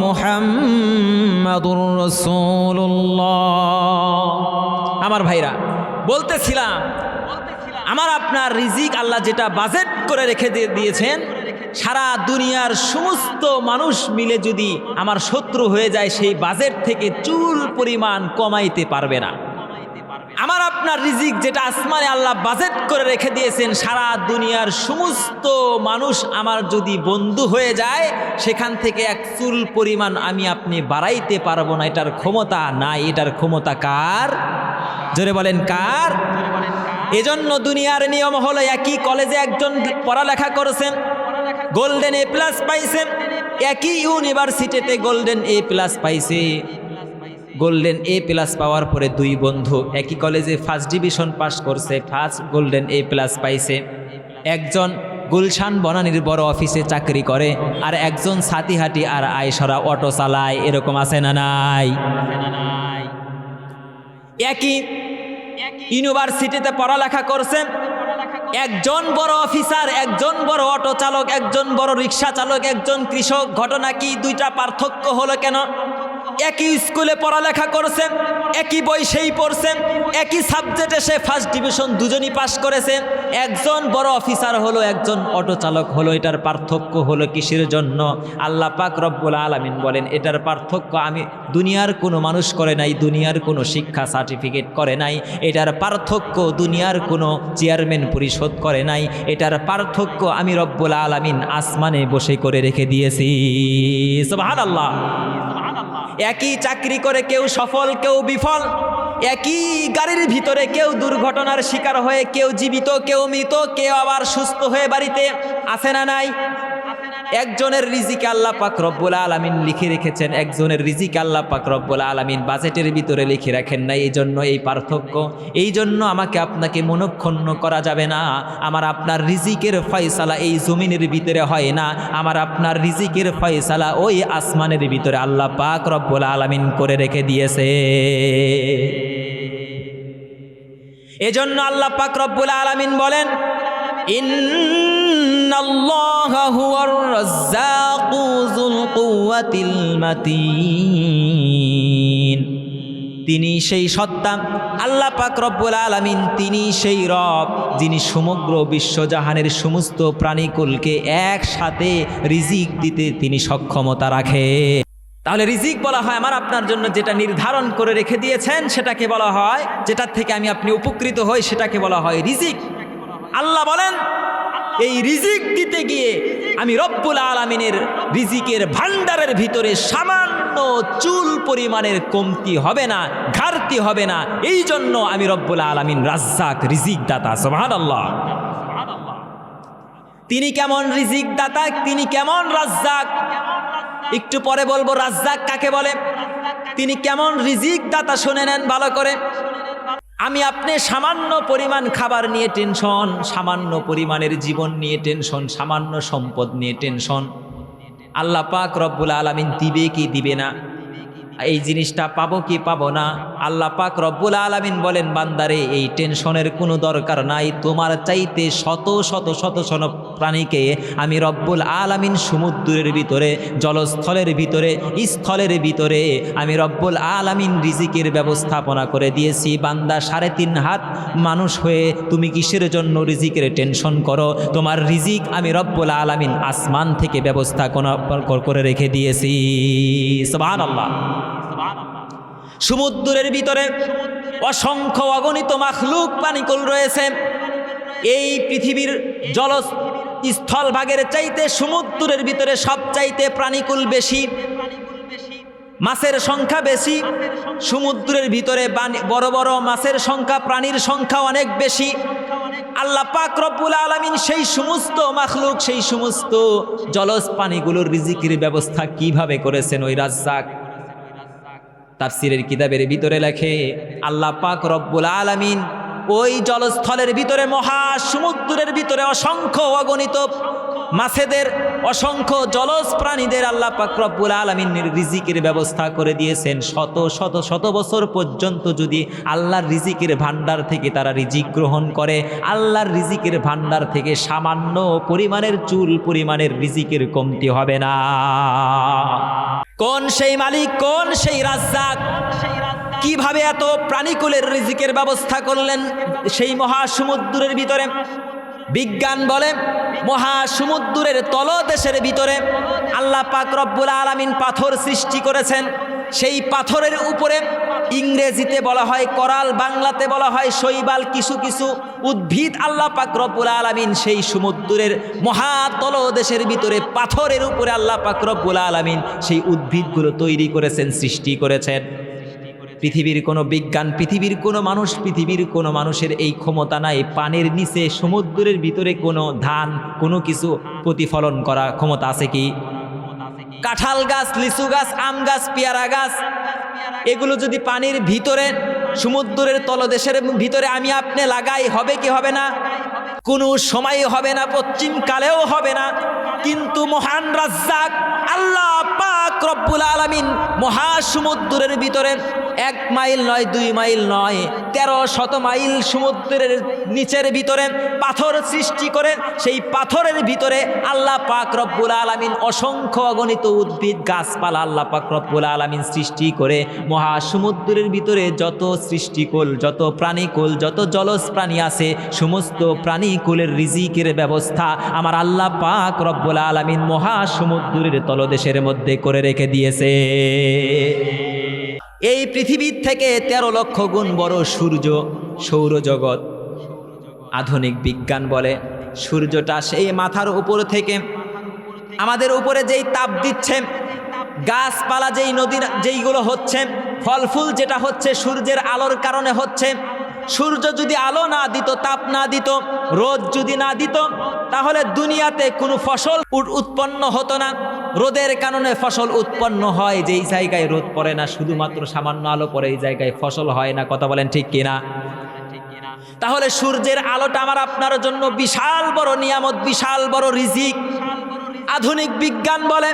মুহাম্মাদুর রাসূলুল্লাহ। আমার ভাইরা, বলতেছিলাম আমার আপনার রিজিক আল্লাহ যেটা বাজেট করে রেখে দিয়েছেন, সারা দুনিয়ার সমস্ত মানুষ মিলে যদি আমার শত্রু হয়ে যায়, সেই বাজেট থেকে চুল পরিমাণ কমাইতে পারবে না। আমার আপনার রিজিক যেটা আসমানে আল্লাহ বাজেট করে রেখে দিয়েছেন, সারা দুনিয়ার সমস্ত মানুষ আমার যদি বন্ধু হয়ে যায়, সেখান থেকে এক চুল পরিমাণ আমি আপনি বাড়াইতে পারবো না। এটার ক্ষমতা নাই। এটার ক্ষমতা কার? জোরে বলেন কার? এজন্য দুনিয়ার নিয়ম হলো, একই কলেজে একজন পড়ালেখা করেছেন, গোল্ডেন এ প্লাস পাইছেন, একই ইউনিভার্সিটিতে গোল্ডেন এ প্লাস পাইছে। গোল্ডেন এ প্লাস পাওয়ার পরে দুই বন্ধু একই কলেজে ফার্স্ট ডিভিশন পাস করছে, ফার্স্ট গোল্ডেন এ প্লাস পাইছে। একজন গুলশান বনানীর বড় অফিসে চাকরি করে, আর একজন সাতিহাটি আর আয়সরা অটো চালায়। এরকম আছে না নাই? একই ইউনিভার্সিটিতে পড়ালেখা করছেন, একজন বড় অফিসার, একজন বড় অটো চালক, একজন বড় রিক্সা চালক, একজন কৃষক। ঘটনা কি? দুইটা পার্থক্য হলো কেন? একই স্কুলে পড়ালেখা করছেন, একই বই সেই পড়ছেন, একই সাবজেক্টে সে ফার্স্ট ডিভিশন দুজনই পাশ করেছেন। একজন বড় অফিসার হলো, একজন অটো চালক হলো। এটার পার্থক্য হলো কিসের জন্য? আল্লাহ পাক রব্বুল আলামিন বলেন, এটার পার্থক্য আমি দুনিয়ার কোনো মানুষ করে নাই, দুনিয়ার কোনো শিক্ষা সার্টিফিকেট করে নাই। এটার পার্থক্য দুনিয়ার কোনো চেয়ারম্যান পরিষদ করে নাই। এটার পার্থক্য আমি রব্বুল আলামিন আসমানে বসে করে রেখে দিয়েছি। সুবহানাল্লাহ। একই চাকরি করে কেউ সফল, কেউ বিফল। একই গাড়ির ভিতরে কেউ দুর্ঘটনার শিকার হয়ে, কেউ জীবিত, কেউ মৃত, কেউ আবার সুস্থ হয়ে বাড়িতে আছে না নাই? একজনের রিজিক আল্লাহ পাক রব্বুল আলামিন লিখে রেখেছেন, একজনের রিজিক আল্লাহ পাক রব্বুল আলামিন বাজেটের ভিতরে লিখে রাখেন নাই। এই জন্য এই পার্থক্য। এই জন্য আমাকে আপনাকে মনক্ষুণ্ণ করা যাবে না। আমার আপনার রিজিকের ফয়সালা এই জমিনের ভিতরে হয় না, আমার আপনার রিজিকের ফয়সালা ওই আসমানের ভিতরে আল্লাহ পাক রব্বুল আলামিন করে রেখে দিয়েছে। এজন্য আল্লাহ পাক রব্বুল আলামিন বলেন, ইন্নাল্লাহা হুয়ার রাজ্জাকু যুল কুওয়াতিল মাতিন। তিনি সেই সত্তা, আল্লাহ পাক রব্বুল আলামিন তিনি সেই রব, যিনি সমগ্র বিশ্বজাহানের সমস্ত প্রাণীকুলকে একসাথে রিজিক দিতে তিনি সক্ষমতা রাখে। তাহলে রিজিক বলা হয় আমার আপনার জন্য যেটা নির্ধারণ করে রেখে দিয়েছেন, সেটাকে বলা হয়, যেটার থেকে আমি আপনি উপকৃত হই, সেটাকে বলা হয় রিজিক। আল্লাহ বলেন, এই রিজিক দিতে গিয়ে আমি রব্বুল আলামিনের রিজিকের ভান্ডারের ভিতরে সামান্য চুল পরিমাণের কমতি হবে না, ঘাটতি হবে না। এই জন্য আমি রব্বুল আলামিন রাজ্জাক, রিজিক দাতা। সুবহানাল্লাহ। তিনি কেমন রিজিক দাতা, তিনি কেমন রাজ্জাক, একটু পরে বলবো রাজ্জাক কাকে বলে। তিনি কেমন রিজিক দাতা শুনে নেন ভালো করে। আমি আপনি সামান্য পরিমাণ খাবার নিয়ে টেনশন, সামান্য পরিমাণের জীবন নিয়ে টেনশন, সামান্য সম্পদ নিয়ে টেনশন। আল্লাহ পাক রব্বুল আলামিন দিবে কি দিবে না, এই জিনিসটা পাবো কি পাবো না। আল্লাহ পাক রব্বুল আলামিন বলেন, বান্দারে এই টেনশনের কোনো দরকার নাই, তোমার চাইতে শত শত শত শত প্রাণীকে আমি রব্বুল আলামিন সমুদ্রের ভিতরে, জলস্থলের ভিতরে, স্থলের ভিতরে আমি রব্বুল আলামিন রিজিকের ব্যবস্থাপনা করে দিয়েছি। বান্দা 3.5 হাত মানুষ হয়ে তুমি কিসের জন্য রিজিকের টেনশন করো? তোমার রিজিক আমি রব্বুল আলামিন আসমান থেকে ব্যবস্থা করে রেখে দিয়েছি। সুবহানাল্লাহ। সমুদ্রের ভিতরে অসংখ্য অগণিত মাখলুক প্রাণীকুল রয়েছে। এই পৃথিবীর স্থল ভাগের চাইতে সমুদ্রের ভিতরে সবচাইতে প্রাণীকুল বেশি, মাছের সংখ্যা বেশি। সমুদ্রের ভিতরে বড় বড় মাছের সংখ্যা, প্রাণীর সংখ্যা অনেক বেশি। আল্লাহ পাক রব্বুল আলামিন সেই সমস্ত মাখলুক, সেই সমস্ত জলজ প্রাণীগুলোর রিজিকের ব্যবস্থা কিভাবে করেছেন ওই রাজ্জাক। তাফসীরের কিতাবের ভিতরে লেখে, আল্লাহ পাক রব্বুল আলামিন ওই জলস্থলের ভিতরে, মহাসমুদ্রের ভিতরে অসংখ্য অগণিত মাছেদের, অসংখ্য জলজ প্রাণীদের আল্লাহ পাক রব্বুল আলামিনের রিজিকের ব্যবস্থা করে দিয়েছেন। শত শত শত বছর পর্যন্ত যদি আল্লাহর রিজিকের ভান্ডার থেকে তারা রিজিক গ্রহণ করে, আল্লাহর রিজিকের ভান্ডার থেকে সামান্য পরিমাণের চুল পরিমাণের রিজিকের কমতি হবে না। কোন সেই মালিক, কোন সেই রাজ্জাক, কিভাবে এত প্রাণীকুলের রিজিকের ব্যবস্থা করলেন সেই মহাসমুদ্রের ভিতরে? বিজ্ঞান বলে মহাসমুদ্রের তলদেশের ভিতরে আল্লাহ পাক রব্বুল আলামিন পাথর সৃষ্টি করেছেন। সেই পাথরের উপরে ইংরেজিতে বলা হয় কোরাল, বাংলাতে বলা হয় শৈবাল, কিছু কিছু উদ্ভিদ আল্লাহ পাক রব্বুল আলামিন সেই সমুদ্রের মহাতলদেশের ভিতরে পাথরের উপরে আল্লাহ পাক রব্বুল আলামিন সেই উদ্ভিদগুলো তৈরি করেছেন, সৃষ্টি করেছেন। পৃথিবীর কোনো বিজ্ঞান, পৃথিবীর কোনো মানুষ, পৃথিবীর কোনো মানুষের এই ক্ষমতা নাই পানির নিচে সমুদ্রের ভিতরে কোনো ধান, কোনো কিছু প্রতিফলন করা ক্ষমতা আছে কি? কাঁঠাল গাছ, লিচু গাছ, আম গাছ, পেয়ারা গাছ, এগুলো যদি পানির ভিতরে, সমুদ্রের তলদেশের ভিতরে আমি আপনি লাগাই, হবে কি হবে না? কোনো সময় হবে না, পশ্চিম কালেও হবে না। কিন্তু মহান রাজ্জাক আল্লাহ পাক রব্বুল আলামিন মহাসমুদ্রের ভিতরে 1 মাইল নয়, 2 মাইল নয়, 1300 মাইল সমুদ্রের নিচের ভিতরে পাথর সৃষ্টি করে সেই পাথরের ভিতরে আল্লাহ পাক রব্বুল আলামিন অসংখ্য অগণিত উদ্ভিদ গাছপালা আল্লাহ পাক রব্বুল আলামিন সৃষ্টি করে মহাসমুদ্রের ভিতরে যত সৃষ্টিকুল, যত প্রাণীকুল, যত জলজ প্রাণী আছে সমস্ত প্রাণীকুলের রিজিকের ব্যবস্থা আমার আল্লাহ পাক রব্বুল আলামিন মহাসমুদ্রের তলদেশের মধ্যে করে রেখে দিয়েছে। এই পৃথিবীর থেকে 13 লক্ষ গুণ বড় সূর্য, সৌরজগৎ। আধুনিক বিজ্ঞান বলে সূর্যটা সেই মাথার উপর থেকে আমাদের উপরে যেই তাপ দিচ্ছে, গাছপালা যেই নদীর যেইগুলো হচ্ছে, ফল ফুল যেটা হচ্ছে সূর্যের আলোর কারণে হচ্ছে। সূর্য যদি আলো না দিত, তাপ না দিত, রোদ যদি না দিত, তাহলে দুনিয়াতে কোনো ফসল উৎপন্ন হতো না। রোদের কারণে ফসল উৎপন্ন হয়, যেই জায়গায় রোদ পড়ে না, শুধুমাত্র সামান্য আলো পড়ে, এই জায়গায় ফসল হয় না। কথা বলেন ঠিক কিনা? তাহলে সূর্যের আলোটা আমার আপনার জন্য বিশাল বড় নিয়ামত, বিশাল বড় রিজিক। আধুনিক বিজ্ঞান বলে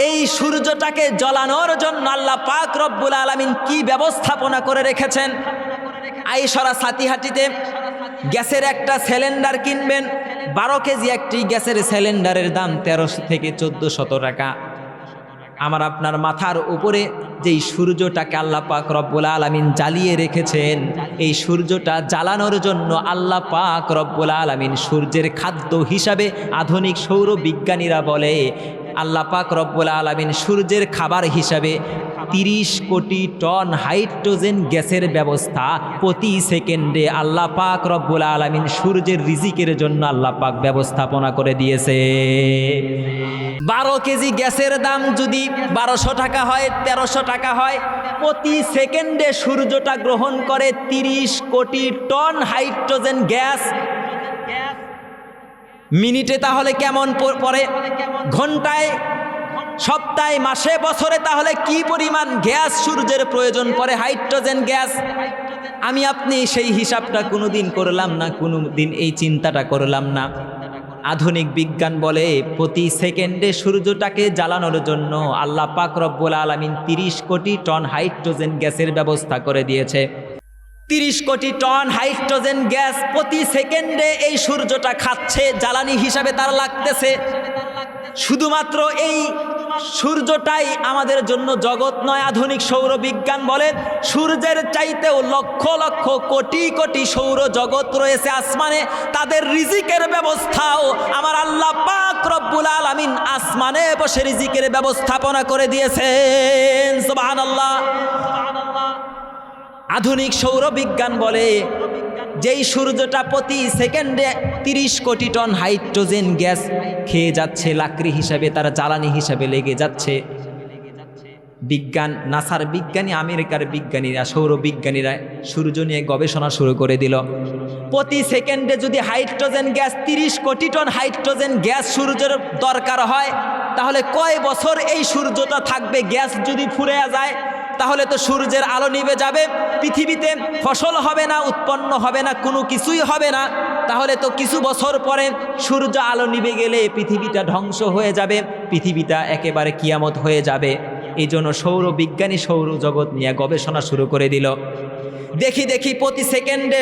এই সূর্যটাকে জ্বালানোর জন্য আল্লাহ পাক রব্বুল আলামিন কি ব্যবস্থাপনা করে রেখেছেন। আইসরা সাতিহাটিতে গ্যাসের একটা সিলিন্ডার কিনবেন, 12 কেজি একটি গ্যাসের সিলিন্ডারের দাম 1300 থেকে 1400 টাকা। আমার আপনার মাথার উপরে যেই সূর্যটাকে আল্লাহ পাক রব্বুল আলামিন জ্বালিয়ে রেখেছেন, এই সূর্যটা জ্বালানোর জন্য আল্লাহ পাক রব্বুল আলামিন সূর্যের খাদ্য হিসাবে আধুনিক সৌর বিজ্ঞানীরা বলে আল্লাহ পাক রব্বুল আলামিন সূর্যের খাবার হিসাবে 30 কোটি টন হাইড্রোজেন গ্যাসের ব্যবস্থা প্রতি সেকেন্ডে আল্লাহ পাক রব্বুল আলামিন সূর্যের রিজিকের জন্য আল্লাহ পাক ব্যবস্থাপনা করে দিয়েছে। 12 কেজি গ্যাসের দাম যদি 1200 টাকা হয়, 1300 টাকা হয়, প্রতি সেকেন্ডে সূর্যটা গ্রহণ করে 30 কোটি টন হাইড্রোজেন গ্যাস। মিনিটে তাহলে কেমন পড়ে, ঘন্টায়, সপ্তাহে, মাসে, বছরে তাহলে কি পরিমাণ গ্যাস সূর্যের প্রয়োজন পড়ে, হাইড্রোজেন গ্যাস। আমি আপনি সেই হিসাবটা কোনোদিন করলাম না, কোনোদিন এই চিন্তাটা করলাম না। আধুনিক বিজ্ঞান বলে প্রতি সেকেন্ডে সূর্যটাকে জ্বালানোর জন্য আল্লাহ পাক রব্বুল আলামিন 30 কোটি টন হাইড্রোজেন গ্যাসের ব্যবস্থা করে দিয়েছে। 30 কোটি টন হাইড্রোজেন গ্যাস প্রতি সেকেন্ডে এই সূর্যটা খাচ্ছে, জ্বালানি হিসাবে তার লাগতেছে। শুধুমাত্র এই সূর্যটাই আমাদের জন্য জগৎ নয়, আধুনিক সৌরবিজ্ঞান বলে সূর্যের চাইতেও লক্ষ লক্ষ কোটি কোটি সৌর জগৎ রয়েছে আসমানে। তাদের রিজিকের ব্যবস্থাও আমার আল্লাহ পাক রব্বুল আলামিন আসমানে বসে রিজিকের ব্যবস্থাপনা করে দিয়েছেন। সুবহানাল্লাহ। আধুনিক সৌরবিজ্ঞান বলে যেই সূর্যটা প্রতি সেকেন্ডে 30 কোটি টন হাইড্রোজেন গ্যাস খেয়ে যাচ্ছে, লাকড়ি হিসাবে তার জ্বালানি হিসাবে লেগে যাচ্ছে। বিজ্ঞান, নাসার বিজ্ঞানী, আমেরিকার বিজ্ঞানীরা, সৌরবিজ্ঞানীরা সূর্য নিয়ে গবেষণা শুরু করে দিল। প্রতি সেকেন্ডে যদি হাইড্রোজেন গ্যাস 30 কোটি টন হাইড্রোজেন গ্যাস সূর্যের দরকার হয়, তাহলে কয় বছর এই সূর্যটা থাকবে? গ্যাস যদি ফুরিয়ে যায় তাহলে তো সূর্যের আলো নিভে যাবে, পৃথিবীতে ফসল হবে না, উৎপন্ন হবে না, কোনো কিছুই হবে না। তাহলে তো কিছু বছর পরে সূর্য আলো নিভে গেলে পৃথিবীটা ধ্বংস হয়ে যাবে, পৃথিবীটা একেবারে কিয়ামত হয়ে যাবে। এই জন্য সৌরবিজ্ঞানী সৌরজগৎ নিয়ে গবেষণা শুরু করে দিল। দেখি প্রতি সেকেন্ডে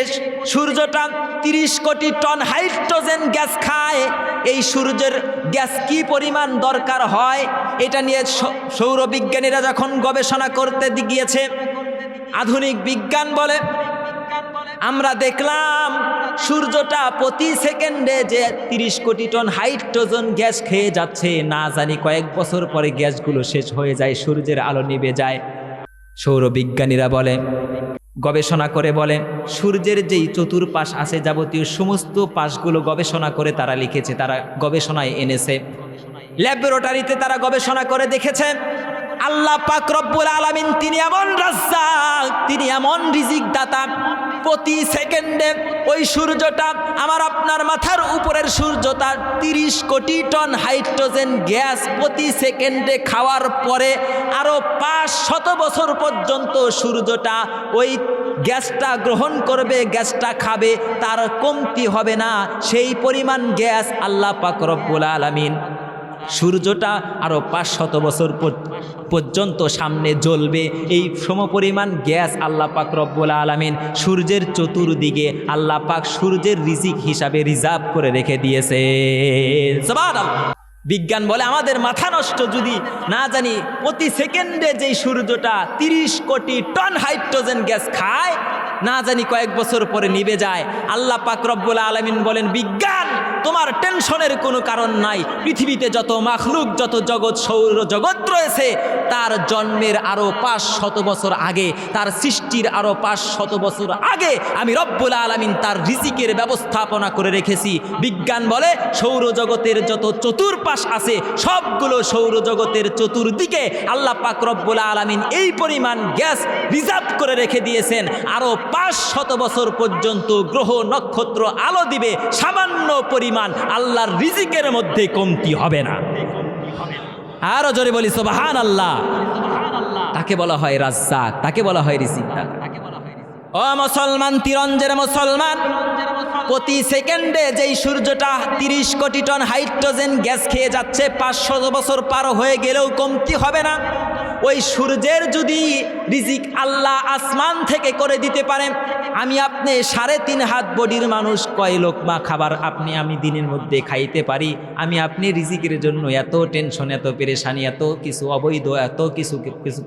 সূর্যটা 30 কোটি টন হাইড্রোজেন গ্যাস খায়। এই সূর্যের গ্যাস কি পরিমাণ দরকার হয় এটা নিয়ে সৌরবিজ্ঞানীরা যখন গবেষণা করতে গিয়েছে, আধুনিক বিজ্ঞান বলে আমরা দেখলাম সূর্যটা প্রতি সেকেন্ডে যে 30 কোটি টন হাইড্রোজেন গ্যাস খেয়ে যাচ্ছে, না জানি কয়েক বছর পরে গ্যাসগুলো শেষ হয়ে যায়, সূর্যের আলো নিভে যায়। সৌরবিজ্ঞানীরা বলে, গবেষণা করে বলে, সূর্যের যেই চতুর্পাশ আছে যাবতীয় সমস্ত পাশগুলো গবেষণা করে তারা লিখেছে, তারা গবেষণায় এনেছে, ল্যাবরেটরিতে তারা গবেষণা করে দেখেছে আল্লাহ পাক রব্বুল আলামিন তিনি এমন রাজ্জাক, তিনি এমন রিজিক দাতা। প্রতি সেকেন্ডে ওই সূর্যটা, আমার আপনার মাথার উপরের সূর্যটা 30 কোটি টন হাইড্রোজেন গ্যাস প্রতি সেকেন্ডে খাওয়ার পরে আরও 500 বছর পর্যন্ত সূর্যটা ওই গ্যাসটা গ্রহণ করবে, গ্যাসটা খাবে, তার কমতি হবে না। সেই পরিমাণ গ্যাস আল্লাহ পাক রব্বুল আলামিন সূর্যটা আরও 500 বছর পর্যন্ত সামনে জ্বলবে, এই সমপরিমাণ গ্যাস আল্লাহ পাক রব্বুল আলামিন সূর্যের চতুর্দিকে আল্লাহ পাক সূর্যের রিজিক হিসাবে রিজার্ভ করে রেখে দিয়েছে। সুবহানাল্লাহ। বিজ্ঞান বলে আমাদের মাথা নষ্ট, যদি না জানি প্রতি সেকেন্ডে যেই সূর্যটা 30 কোটি টন হাইড্রোজেন গ্যাস খায়, না জানি কয়েক বছর পরে নিভে যায়। আল্লাহ পাক রব্বুল আলামিন বলেন, বিজ্ঞান তোমার টেনশনের কোনো কারণ নাই। পৃথিবীতে যত মাখলুক, যত জগৎ, সৌর জগৎ রয়েছে, তার জন্মের আরও 500 বছর আগে, তার সৃষ্টির আরও 500 বছর আগে আমি রব্বুল আলামিন তার রিজিকের ব্যবস্থাপনা করে রেখেছি। বিজ্ঞান বলে সৌরজগতের যত চতুর্পাশ আছে সবগুলো সৌরজগতের চতুর্দিকে আল্লাহ পাক রব্বুল আলামিন এই পরিমাণ গ্যাস রিজার্ভ করে রেখে দিয়েছেন। আরও 500 বছর পর্যন্ত গ্রহ নক্ষত্র আলো দিবে, সামান্য পরিমাণ আল্লাহর রিজিকের মধ্যে কমতি হবে না। আরো জোরে বলি সুবহানাল্লাহ। তাকে বলা হয় রাজ্জাক, তাকে বলা হয় রিজিকদাতা। ও মুসলমান, তিরঞ্জের মুসলমান, প্রতি সেকেন্ডে যেই সূর্যটা 30 কোটি টন হাইড্রোজেন গ্যাস খেয়ে যাচ্ছে, 500 বছর পার হয়ে গেলেও কমতি হবে না। ওই সূর্যের যদি রিজিক আল্লাহ আসমান থেকে করে দিতে পারেন, আমি আপনি 3.5 হাত বডির মানুষ কয় লোকমা খাবার আপনি আমি দিনের মধ্যে খাইতে পারি? আমি আপনি রিজিকের জন্য এত টেনশন, এত পেরেশানি, এত কিছু অবৈধ, এত কিছু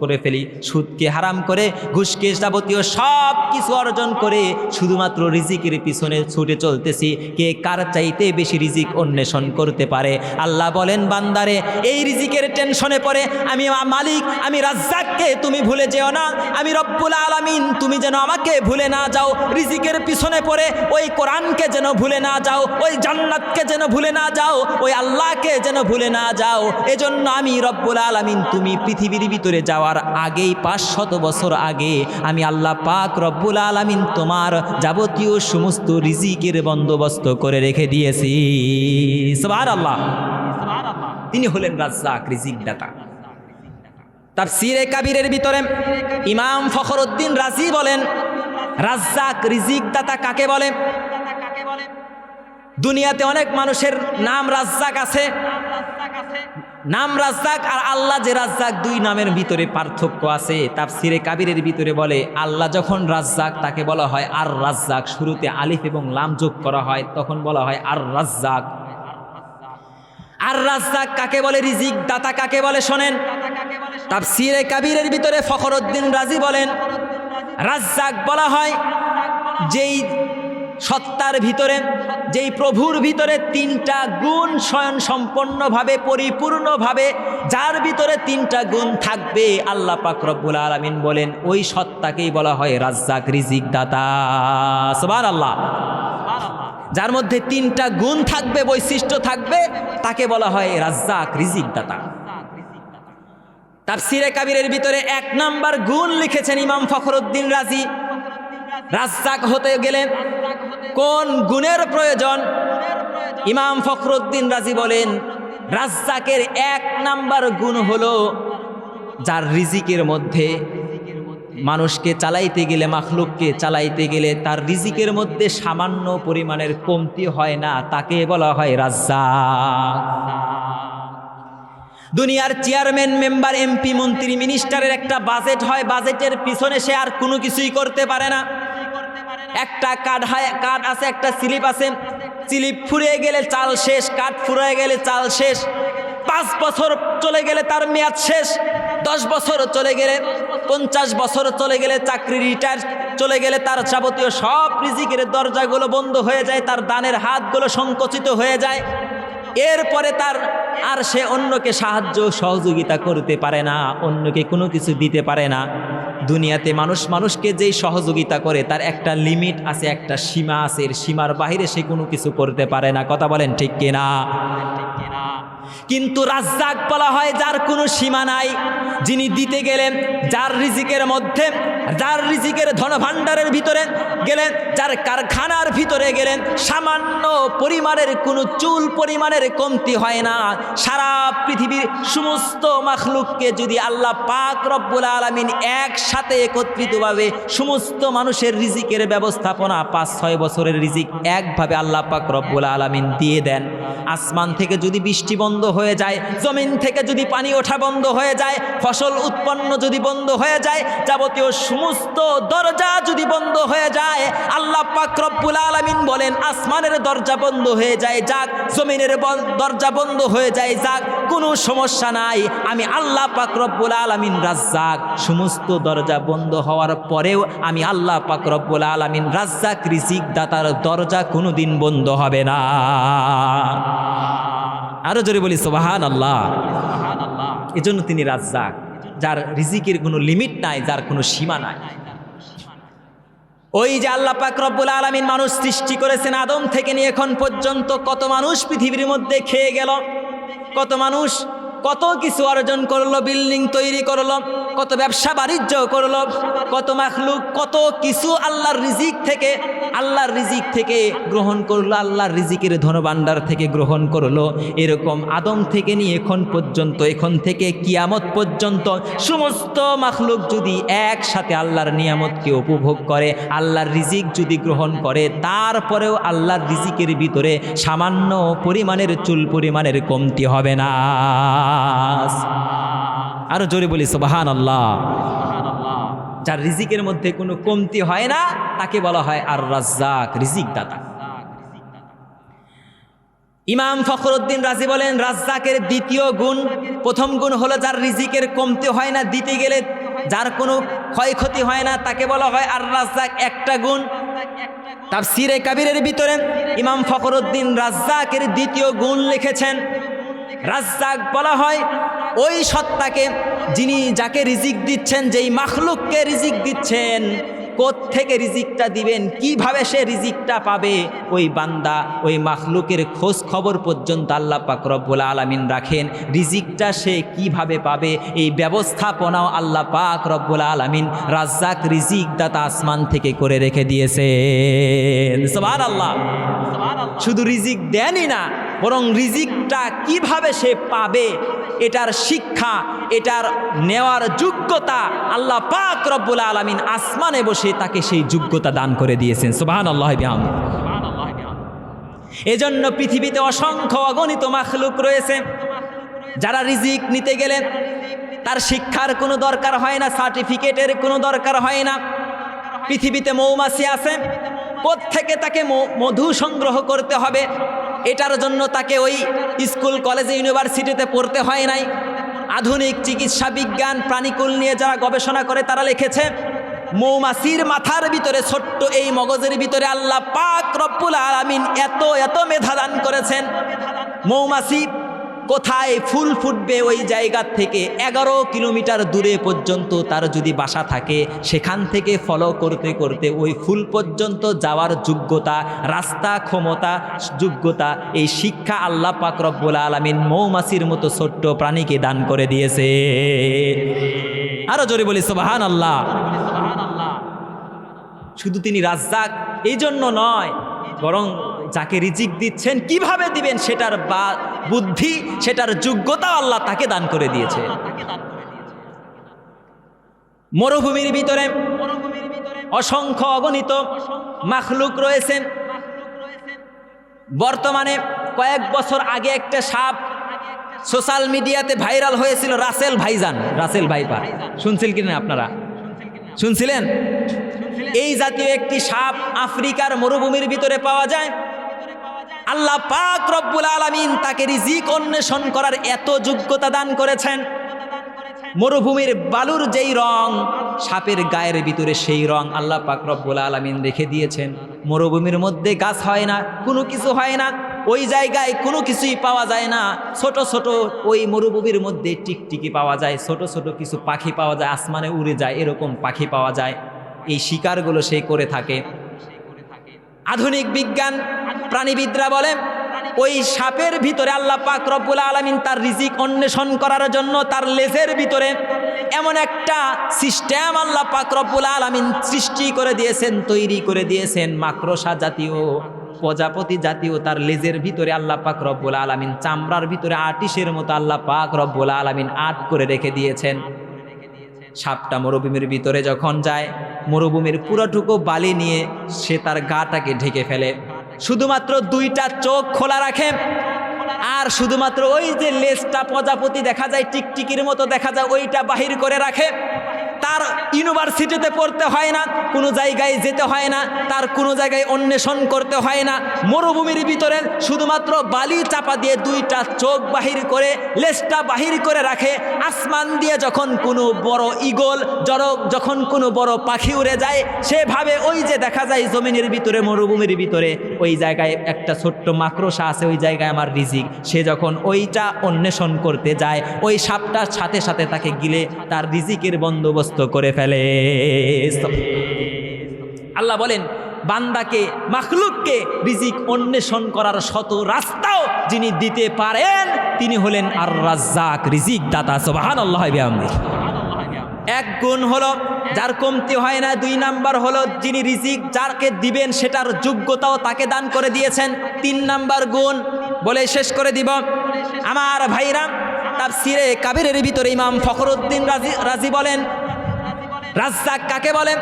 করে ফেলি, সুদকে হারাম করে, ঘুষকে যাবতীয় সব কিছু অর্জন করে শুধুমাত্র রিজিকের পিছনে ছুটে চলতেছি। কে কার চাইতে বেশি রিজিক অন্বেষণ করতে পারে? আল্লাহ বলেন, বান্দারে এই রিজিকের টেনশনে পড়ে আমি মালিক, আমি রাজ্জাককে তুমি ভুলে যেও না। আমি রব্বুল আলামিন, তুমি যেন আমাকে ভুলে না যাও। রিজিকের পিছনে পড়ে ওই কোরআনকে যেন ভুলে না যাও, ওই জান্নাতকে যেন ভুলে না যাও, ওই আল্লাহকে যেন ভুলে না যাও। এজন্য আমি রব্বুল আলামিন, তুমি পৃথিবীর ভিতরে যাওয়ার আগেই 500 বছর আগে আমি আল্লাহ পাক রব্বুল আলামিন তোমার যাবতীয় সমস্ত রিজিকের বন্দোবস্ত করে রেখে দিয়েছি। সুবহানাল্লাহ। তিনি হলেন রাজ্জাক, রিজিক দাতা। তাফসীরে কাবীরের ভিতরে ইমাম ফখরুদ্দিন রাজি বলেন, রাজ্জাক রিজিক দাতা কাকে বলে? দুনিয়াতে অনেক মানুষের নাম রাজ্জাক আছে, নাম রাজ্জাক আর আল্লাহ যে রাজ্জাক, দুই নামের ভিতরে পার্থক্য আছে। তাফসিরে কাবিরের ভিতরে বলে আল্লাহ যখন রাজ্জাক তাকে বলা হয় আর রাজ্জাক, শুরুতে আলিফ এবং লাম যোগ করা হয় তখন বলা হয় আর রাজ্জাক। আর রাজ্জাক কাকে বলে, রিজিক দাতা কাকে বলে শোনেন। তাফসিরে কাবিরের ভিতরে ফখরুদ্দিন রাজি বলেন রাজ্জাক বলা হয় যেই সত্তার ভিতরে, যেই প্রভুর ভিতরে তিনটা গুণ স্বয়ং সম্পন্নভাবে পরিপূর্ণভাবে, যার ভিতরে তিনটা গুণ থাকবে, আল্লাহ পাক রব্বুল আলামিন বলেন ওই সত্তাকেই বলা হয় রাজ্জাক, রিজিক দাতা। সুবহানাল্লাহ। যার মধ্যে তিনটা গুণ থাকবে, বৈশিষ্ট্য থাকবে, তাকে বলা হয় রাজ্জাক, রিজিক দাতা। তাফসিরে কাবিরের ভিতরে 1 নাম্বার গুণ লিখেছেন ইমাম ফখরুদ্দিন রাজি। রাজ্জাক হতে গেলে কোন গুণের প্রয়োজন? ইমাম ফখরুদ্দিন রাজি বলেন রাজ্জাকের 1 নাম্বার গুণ হলো যার রিজিকের মধ্যে, মানুষকে চালাইতে গেলে, মাখলুককে চালাইতে গেলে তার রিজিকের মধ্যে সামান্য পরিমাণের কমতি হয় না, তাকে বলা হয় রাজ্জাক। দুনিয়ার চেয়ারম্যান, মেম্বার, এমপি, মন্ত্রী, মিনিস্টারের একটা বাজেট হয়, বাজেটের পিছনে সে আর কোনো কিছুই করতে পারে না। একটা কার্ড আছে, একটা স্লিপ আছে, স্লিপ ফুরিয়ে গেলে চাল শেষ, কার্ড ফুরিয়ে গেলে চাল শেষ। 5 বছর চলে গেলে তার মেয়াদ শেষ, 10 বছর চলে গেলে, 50 বছর চলে গেলে, চাকরি রিটায়ার চলে গেলে তার যাবতীয় সব রিজিকের দরজাগুলো বন্ধ হয়ে যায়, তার দানের হাতগুলো সংকুচিত হয়ে যায়। এরপরে তার আর সে অন্যকে সাহায্য সহযোগিতা করতে পারে না, অন্যকে কোনো কিছু দিতে পারে না। দুনিয়াতে মানুষ মানুষকে যেই সহযোগিতা করে তার একটা লিমিট আছে, একটা সীমা আছে, এর সীমার বাইরে সে কোনো কিছু করতে পারে না। কথা বলেন ঠিক কিনা? কিন্তু রাজ্জাক বলা হয় যার কোনো সীমা নাই, যিনি দিতে গেলেন, যার রিজিকের মধ্যে, যার রিজিকের ধনভাণ্ডারের ভিতরে গেলেন, যার কারখানার ভিতরে গেলেন, সামান্য পরিমাণের কোনো চুল পরিমাণের কমতি হয় না। সারা পৃথিবীর সমস্ত মাখলুককে যদি আল্লাহ পাক রব্বুল আলামিন একসাথে একত্রিতভাবে সমস্ত মানুষের রিজিকের ব্যবস্থাপনা 5-6 বছরের রিজিক একভাবে আল্লাহ পাক রব্বুল আলামিন দিয়ে দেন, আসমান থেকে যদি বৃষ্টি বন্ধ হয়ে যায়, জমিন থেকে যদি পানি ওঠা বন্ধ হয়ে যায়, ফসল উৎপন্ন যদি বন্ধ হয়ে যায়, যাবতীয় সমস্ত দরজা যদি বন্ধ হয়ে যায়, আল্লাহ পাক রব্বুল আলামিন বলেন আসমানের দরজা বন্ধ হয়ে যায় যাক, জমিনের দরজা বন্ধ হয়ে যায় যাক, কোনো সমস্যা নাই, আমি আল্লাহ পাক রব্বুল আলামিন রাজ্জাক। সমস্ত দরজা বন্ধ হওয়ার পরেও আমি আল্লাহ পাক রব্বুল আলামিন রাজ্জাক, রিজিক দাতার দরজা কোনোদিন বন্ধ হবে না। আরো জোরে বলি সুবহানাল্লাহ। এজন্য তিনি রাজ্জাক, যার রিজিকের কোনো লিমিট নাই, যার কোনো সীমা নাই। ওই যে আল্লাহ পাক রব্বুল আলামিন মানুষ সৃষ্টি করেছেন, আদম থেকে নিয়ে এখন পর্যন্ত কত মানুষ পৃথিবীর মধ্যে খেয়ে গেল, কত মানুষ কত কিছু অর্জন করলো, বিল্ডিং তৈরি করলো, কত ব্যবসা বাণিজ্য করলো, কত মাখলুক কত কিছু আল্লাহর রিজিক থেকে গ্রহণ করলো, আল্লাহর রিজিকের ধনভাণ্ডার থেকে গ্রহণ করলো। এরকম আদম থেকে নিয়ে এখন পর্যন্ত, এখন থেকে কিয়ামত পর্যন্ত সমস্ত মাখলুক যদি একসাথে আল্লাহর নিয়ামতকে উপভোগ করে, আল্লাহর রিজিক যদি গ্রহণ করে, তারপরেও আল্লাহর রিজিকের ভিতরে সামান্য পরিমাণের চুল পরিমাণের কমতি হবে না। আরো জোরে বলি সুবহানাল্লাহ। যার রিজিকের মধ্যে কোনো কমতি হয় না তাকে বলা হয় আর রাজ্জাক, রিজিক দাতা। ইমাম ফখরুদ্দিন রাজি বলেন রাজ্জাকের দ্বিতীয় গুণ, প্রথম গুণ হলো যার রিজিকের কমতি হয় না, দিতে গেলে যার কোনো ক্ষয়ক্ষতি হয় না, তাকে বলা হয় আর রাজ্জাক, একটা গুণ। তাফসিরে কাবিরের ভিতরে ইমাম ফখরুদ্দিন রাজ্জাকের দ্বিতীয় গুণ লিখেছেন, রাজ্জাক বলা হয় ওই সত্তাকে যিনি যাকে রিজিক দিচ্ছেন, যেই মাখলুককে রিজিক দিচ্ছেন, কোত্থেকে রিজিকটা দিবেন, কিভাবে সে রিজিকটা পাবে, ওই বান্দা ওই মাখলুকের খোঁজ খবর পর্যন্ত আল্লাহ পাক রব্বুল আলামিন রাখেন। রিজিকটা সে কিভাবে পাবে এই ব্যবস্থাপনাও আল্লাহ পাক রব্বুল আলামিন রাজ্জাক, রিজিক দাতা আসমান থেকে করে রেখে দিয়েছেন। সুবহানাল্লাহ। শুধু রিজিক দেনই না, বরং রিজিকটা কিভাবে সে পাবে এটার শিক্ষা, এটার নেওয়ার যোগ্যতা আল্লাহ পাক রব্বুল আলামিন আসমানে বসে তাকে সেই যোগ্যতা দান করে দিয়েছেন। সুবহানাল্লাহ বিহামদিহি। এজন্য পৃথিবীতে অসংখ্য অগণিত মাখলুক রয়েছে, যারা রিজিক নিতে গেলে তার শিক্ষার কোনো দরকার হয় না, সার্টিফিকেটের কোনো দরকার হয় না। পৃথিবীতে মৌমাছি আছে, কোত্থেকে তাকে মধু সংগ্রহ করতে হবে এটার জন্য তাকে ওই স্কুল কলেজে ইউনিভার্সিটিতে পড়তে হয় নাই। আধুনিক চিকিৎসা বিজ্ঞান প্রাণীকুল নিয়ে যারা গবেষণা করে তারা লিখেছে, মৌমাছির মাথার ভিতরে, ছোট্ট এই মগজের ভিতরে আল্লাহ পাক রব্বুল আলামিন এত এত মেধা দান করেছেন। মৌমাছি কোথায় ফুল ফুটবে ওই জায়গা থেকে 11 কিলোমিটার দূরে পর্যন্ত তার যদি বাসা থাকে, সেখান থেকে ফলো করতে করতে ওই ফুল পর্যন্ত যাওয়ার যোগ্যতা, রাস্তা, ক্ষমতা, যোগ্যতা, এই শিক্ষা আল্লাহ পাক রব্বুল আলামিন মৌমাছির মতো ছোট্ট প্রাণীকে দান করে দিয়েছে। আরো জোরে বলি সুবহানাল্লাহ। শুধু তিনি রাজ্জাক এই জন্য নয়, বরং যাকে রিজিক দিচ্ছেন কিভাবে দিবেন সেটার বুদ্ধি, সেটার যোগ্যতা আল্লাহ তাকে দান করে দিয়েছে। মরুভূমির ভিতরে অসংখ্য অগণিত মাখলুক রয়েছেন। বর্তমানে কয়েক বছর আগে একটা সাপ সোশ্যাল মিডিয়াতে ভাইরাল হয়েছিল, রাসেল ভাইজান, রাসেল ভাইপার। শুনছিলেন কিনা আপনারা? শুনছিলেন? এই জাতীয় একটি সাপ আফ্রিকার মরুভূমির ভিতরে পাওয়া যায়। আল্লাহ পাক রব্বুল আলামিন তাকে রিজিক অন্বেষণ করার এত যোগ্যতা দান করেছেন। মরুভূমির বালুর যেই রং, সাপের গায়ের ভিতরে সেই রং আল্লাহ পাক রব্বুল আলামিন রেখে দিয়েছেন। মরুভূমির মধ্যে গাছ হয় না, কোনো কিছু হয় না, ওই জায়গায় কোনো কিছুই পাওয়া যায় না। ছোট ছোট ওই মরুভূমির মধ্যে টিকটিকি পাওয়া যায়, ছোট ছোট কিছু পাখি পাওয়া যায়, আসমানে উড়ে যায়, এরকম পাখি পাওয়া যায়। এই শিকারগুলো সে করে থাকে। আধুনিক বিজ্ঞান প্রাণীবিদরা বলে ওই সাপের ভিতরে আল্লাহ পাক রব্বুল আলামিন তার রিজিক অন্বেষণ করার জন্য তার লেজের ভিতরে এমন একটা সিস্টেম আল্লাহ পাক রব্বুল আলামিন সৃষ্টি করে দিয়েছেন, তৈরি করে দিয়েছেন। মাকড়সা জাতীয়, প্রজাপতি জাতীয় তার লেজের ভিতরে আল্লাহ পাক রব্বুল আলামিন, চামড়ার ভিতরে আটিশের মতো আল্লাহ পাক রব্বুল আলামিন আট করে রেখে দিয়েছেন। সাপটা মরুভূমির ভিতরে যখন যায়, মরুভূমির পুরোটুকু বালি নিয়ে সে তার গাটাকে ঢেকে ফেলে, শুধুমাত্র 2টা চোখ খোলা রাখে, আর শুধুমাত্র ওই যে লেজটা প্রজাপতি দেখা যায়, টিকটিকির মতো দেখা যায়, ওইটা বাহির করে রাখে। তার ইউনিভার্সিটিতে পড়তে হয় না, কোনো জায়গায় যেতে হয় না, তার কোনো জায়গায় অন্বেষণ করতে হয় না। মরুভূমির ভিতরে শুধুমাত্র বালি চাপা দিয়ে 2টা চোখ বাহির করে, লেজটা বাহির করে রাখে। আসমান দিয়ে যখন কোনো বড় ঈগল, যখন কোনো বড় পাখি উড়ে যায়, সেভাবে ওই যে দেখা যায় জমিনের ভিতরে, মরুভূমির ভিতরে ওই জায়গায় একটা ছোট্ট মাকড়সা আছে, ওই জায়গায় আমার রিজিক। সে যখন ওইটা অন্বেষণ করতে যায়, ওই সাপটার সাথে সাথে তাকে গিলে তার রিজিকের বন্দোবস্ত করে ফেলে। আল্লাহ বলেন, বান্দাকে, মাখলুককে রিজিক অন্বেষণ করার শত রাস্তাও যিনি দিতে পারেন তিনি হলেন আর রাজ্জাক, রিজিক দাতা। সুবহানাল্লাহ বিহামদিহি। এক গুণ হলো যার কমতি হয় না, 2 নাম্বার হলো যিনি রিজিক যাকে দিবেন সেটার যোগ্যতাও তাকে দান করে দিয়েছেন। 3 নাম্বার গুণ বলে শেষ করে দিব আমার ভাইরা। তাফসিরে কাবিরের ভিতরে ইমাম ফখরুদ্দিন রাজি বলেন, রাজ্জাক কাকে বলেন?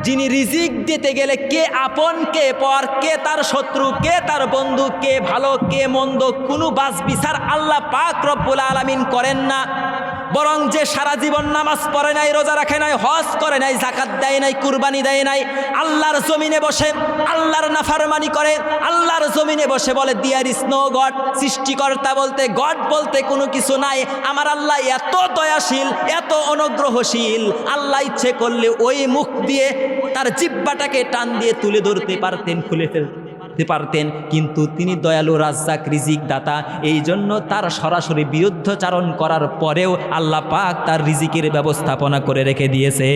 যিনি রিজিক দিতে গেলে কে আপন কে পর, কে তার শত্রু, কে তার বন্ধু, কে ভালো কে মন্দ, কোনো বাছ বিচার আল্লাহ পাক রব্বুল আলামিন করেন না। বরং যে সারা জীবন নামাজ পড়ে নাই, রোজা রাখে নাই, হজ করে নাই, জাকাত দেয় নাই, কুরবানি দেয় নাই, আল্লাহর জমিনে বসে আল্লাহর নাফরমানি করে, আল্লাহর জমিনে বসে বলে দেয়ার ইজ নো গড, সৃষ্টিকর্তা বলতে, গড বলতে কোনো কিছু নাই, আমার আল্লাহ এত দয়াশীল, এত অনুগ্রহশীল, আল্লাহ ইচ্ছে করলে ওই মুখ দিয়ে তার জিহ্বাটাকে টান দিয়ে তুলে ধরতে পারতেন, খুলে ফেলতে পারতেন, কিন্তু তিনি দয়ালু, রাজ্জাক, রিজিক দাতা। এই জন্য তার সরাসরি বিরুদ্ধচারণ করার পরেও আল্লাহ পাক তার রিজিকের ব্যবস্থাপনা করে রেখে দিয়েছে।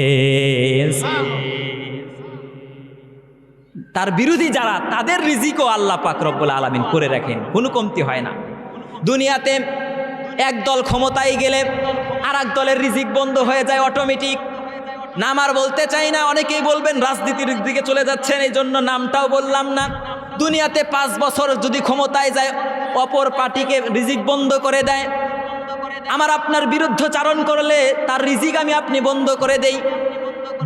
তার বিরোধী যারা, তাদের রিজিকও আল্লাহ পাক রব্বুল আলামিন করে রাখেন, কোনো কমতি হয় না। দুনিয়াতে এক দল ক্ষমতায় গেলে আর এক দলের রিজিক বন্ধ হয়ে যায় অটোমেটিক। নাম আর বলতে চাই না, অনেকেই বলবেন রাজনীতির দিকে চলে যাচ্ছেন, এই জন্য নামটাও বললাম না। দুনিয়াতে 5 বছর যদি ক্ষমতায় যায়, অপর পার্টিকে রিজিক বন্ধ করে দেয়, আমার আপনার বিরুদ্ধচারণ করলে তার রিজিক আমি আপনি বন্ধ করে দেই।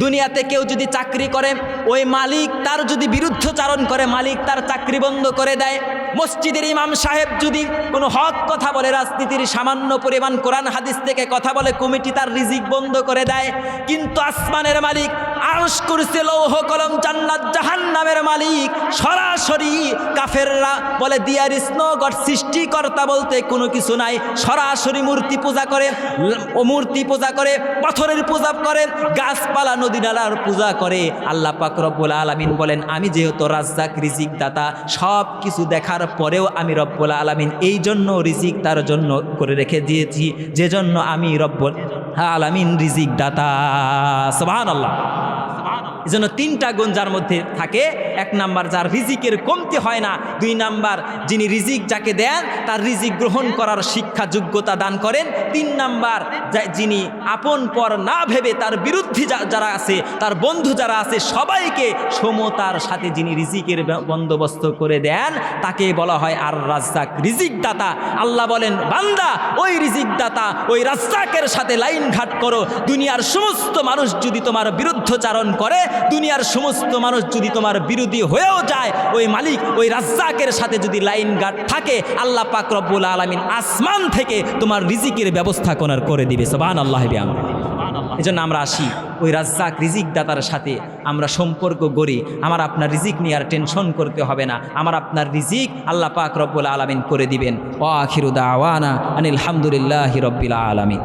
দুনিয়াতে কেউ যদি চাকরি করে, ওই মালিক তার যদি বিরুদ্ধচারণ করে, মালিক তার চাকরি বন্ধ করে দেয়। মসজিদের ইমাম সাহেব যদি কোনো হক কথা বলে, রাজনীতির সামান্য পরিমাণ কোরআন হাদিস থেকে কথা বলে, কমিটি তার রিজিক বন্ধ করে দেয়। কিন্তু আসমানের মালিক, আরশ কুরসি লৌহ কলম জান্নাত জাহান্নামের মালিক সরাসরি, কাফেররা বলে দেয়ার ইজ নো গড, সৃষ্টিকর্তা বলতে কোনো কিছু নাই, সরাসরি মূর্তি পূজা করে, ও মূর্তি পূজা করে, পাথরের পূজা করে, গাছপালা নদী নালার পূজা করে। আল্লাহ পাক রব্বুল আলামিন বলেন, আমি যেহেতু রাজ্জাক রিজিক দাতা, সব কিছু দেখার পরেও আমি রব্বুল আলামিন এই জন্য রিজিক তার জন্য করে রেখে দিয়েছি, যে জন্য আমি রব্বুল আলামিন রিজিক দাতা। সুবহানাল্লাহ। এই জন্য তিনটা গুণ যার মধ্যে থাকে, এক নাম্বার যার রিজিকের কমতি হয় না, দুই নাম্বার যিনি রিজিক যাকে দেন তার রিজিক গ্রহণ করার শিক্ষা যোগ্যতা দান করেন, তিন নাম্বার যিনি আপন পর না ভেবে তার বিরুদ্ধে যারা আছে, তার বন্ধু যারা আছে, সবাইকে সমতার সাথে যিনি রিজিকের বন্দোবস্ত করে দেন, তাকে বলা হয় আর রাজ্জাক, রিজিক দাতা। আল্লাহ বলেন, বান্দা ওই রিজিক দাতা, ওই রাজ্জাকের সাথে লাইন ঘাট করো। দুনিয়ার সমস্ত মানুষ যদি তোমার বিরুদ্ধচারণ করে, দুনিয়ার সমস্ত মানুষ যদি তোমার বিরোধী হয়েও যায়, ওই মালিক ওই রাজ্জাকের সাথে যদি লাইন গার্ড থাকে, আল্লাহ পাক রব্বুল আলামিন আসমান থেকে তোমার রিজিকের ব্যবস্থা করে দিবে। সুবহানাল্লাহ। এই জন্য আমরা আসি ওই রাজ্জাক রিজিক দাতার সাথে আমরা সম্পর্ক গড়ি। আমার আপনার রিজিক নিয়ে আর টেনশন করতে হবে না, আমার আপনার রিজিক আল্লাহ পাক রব্বুল আলামিন করে দিবেন। ওয়া আখিরু দাওয়ানা আনিল হামদুলিল্লাহি রাব্বিল আলামিন।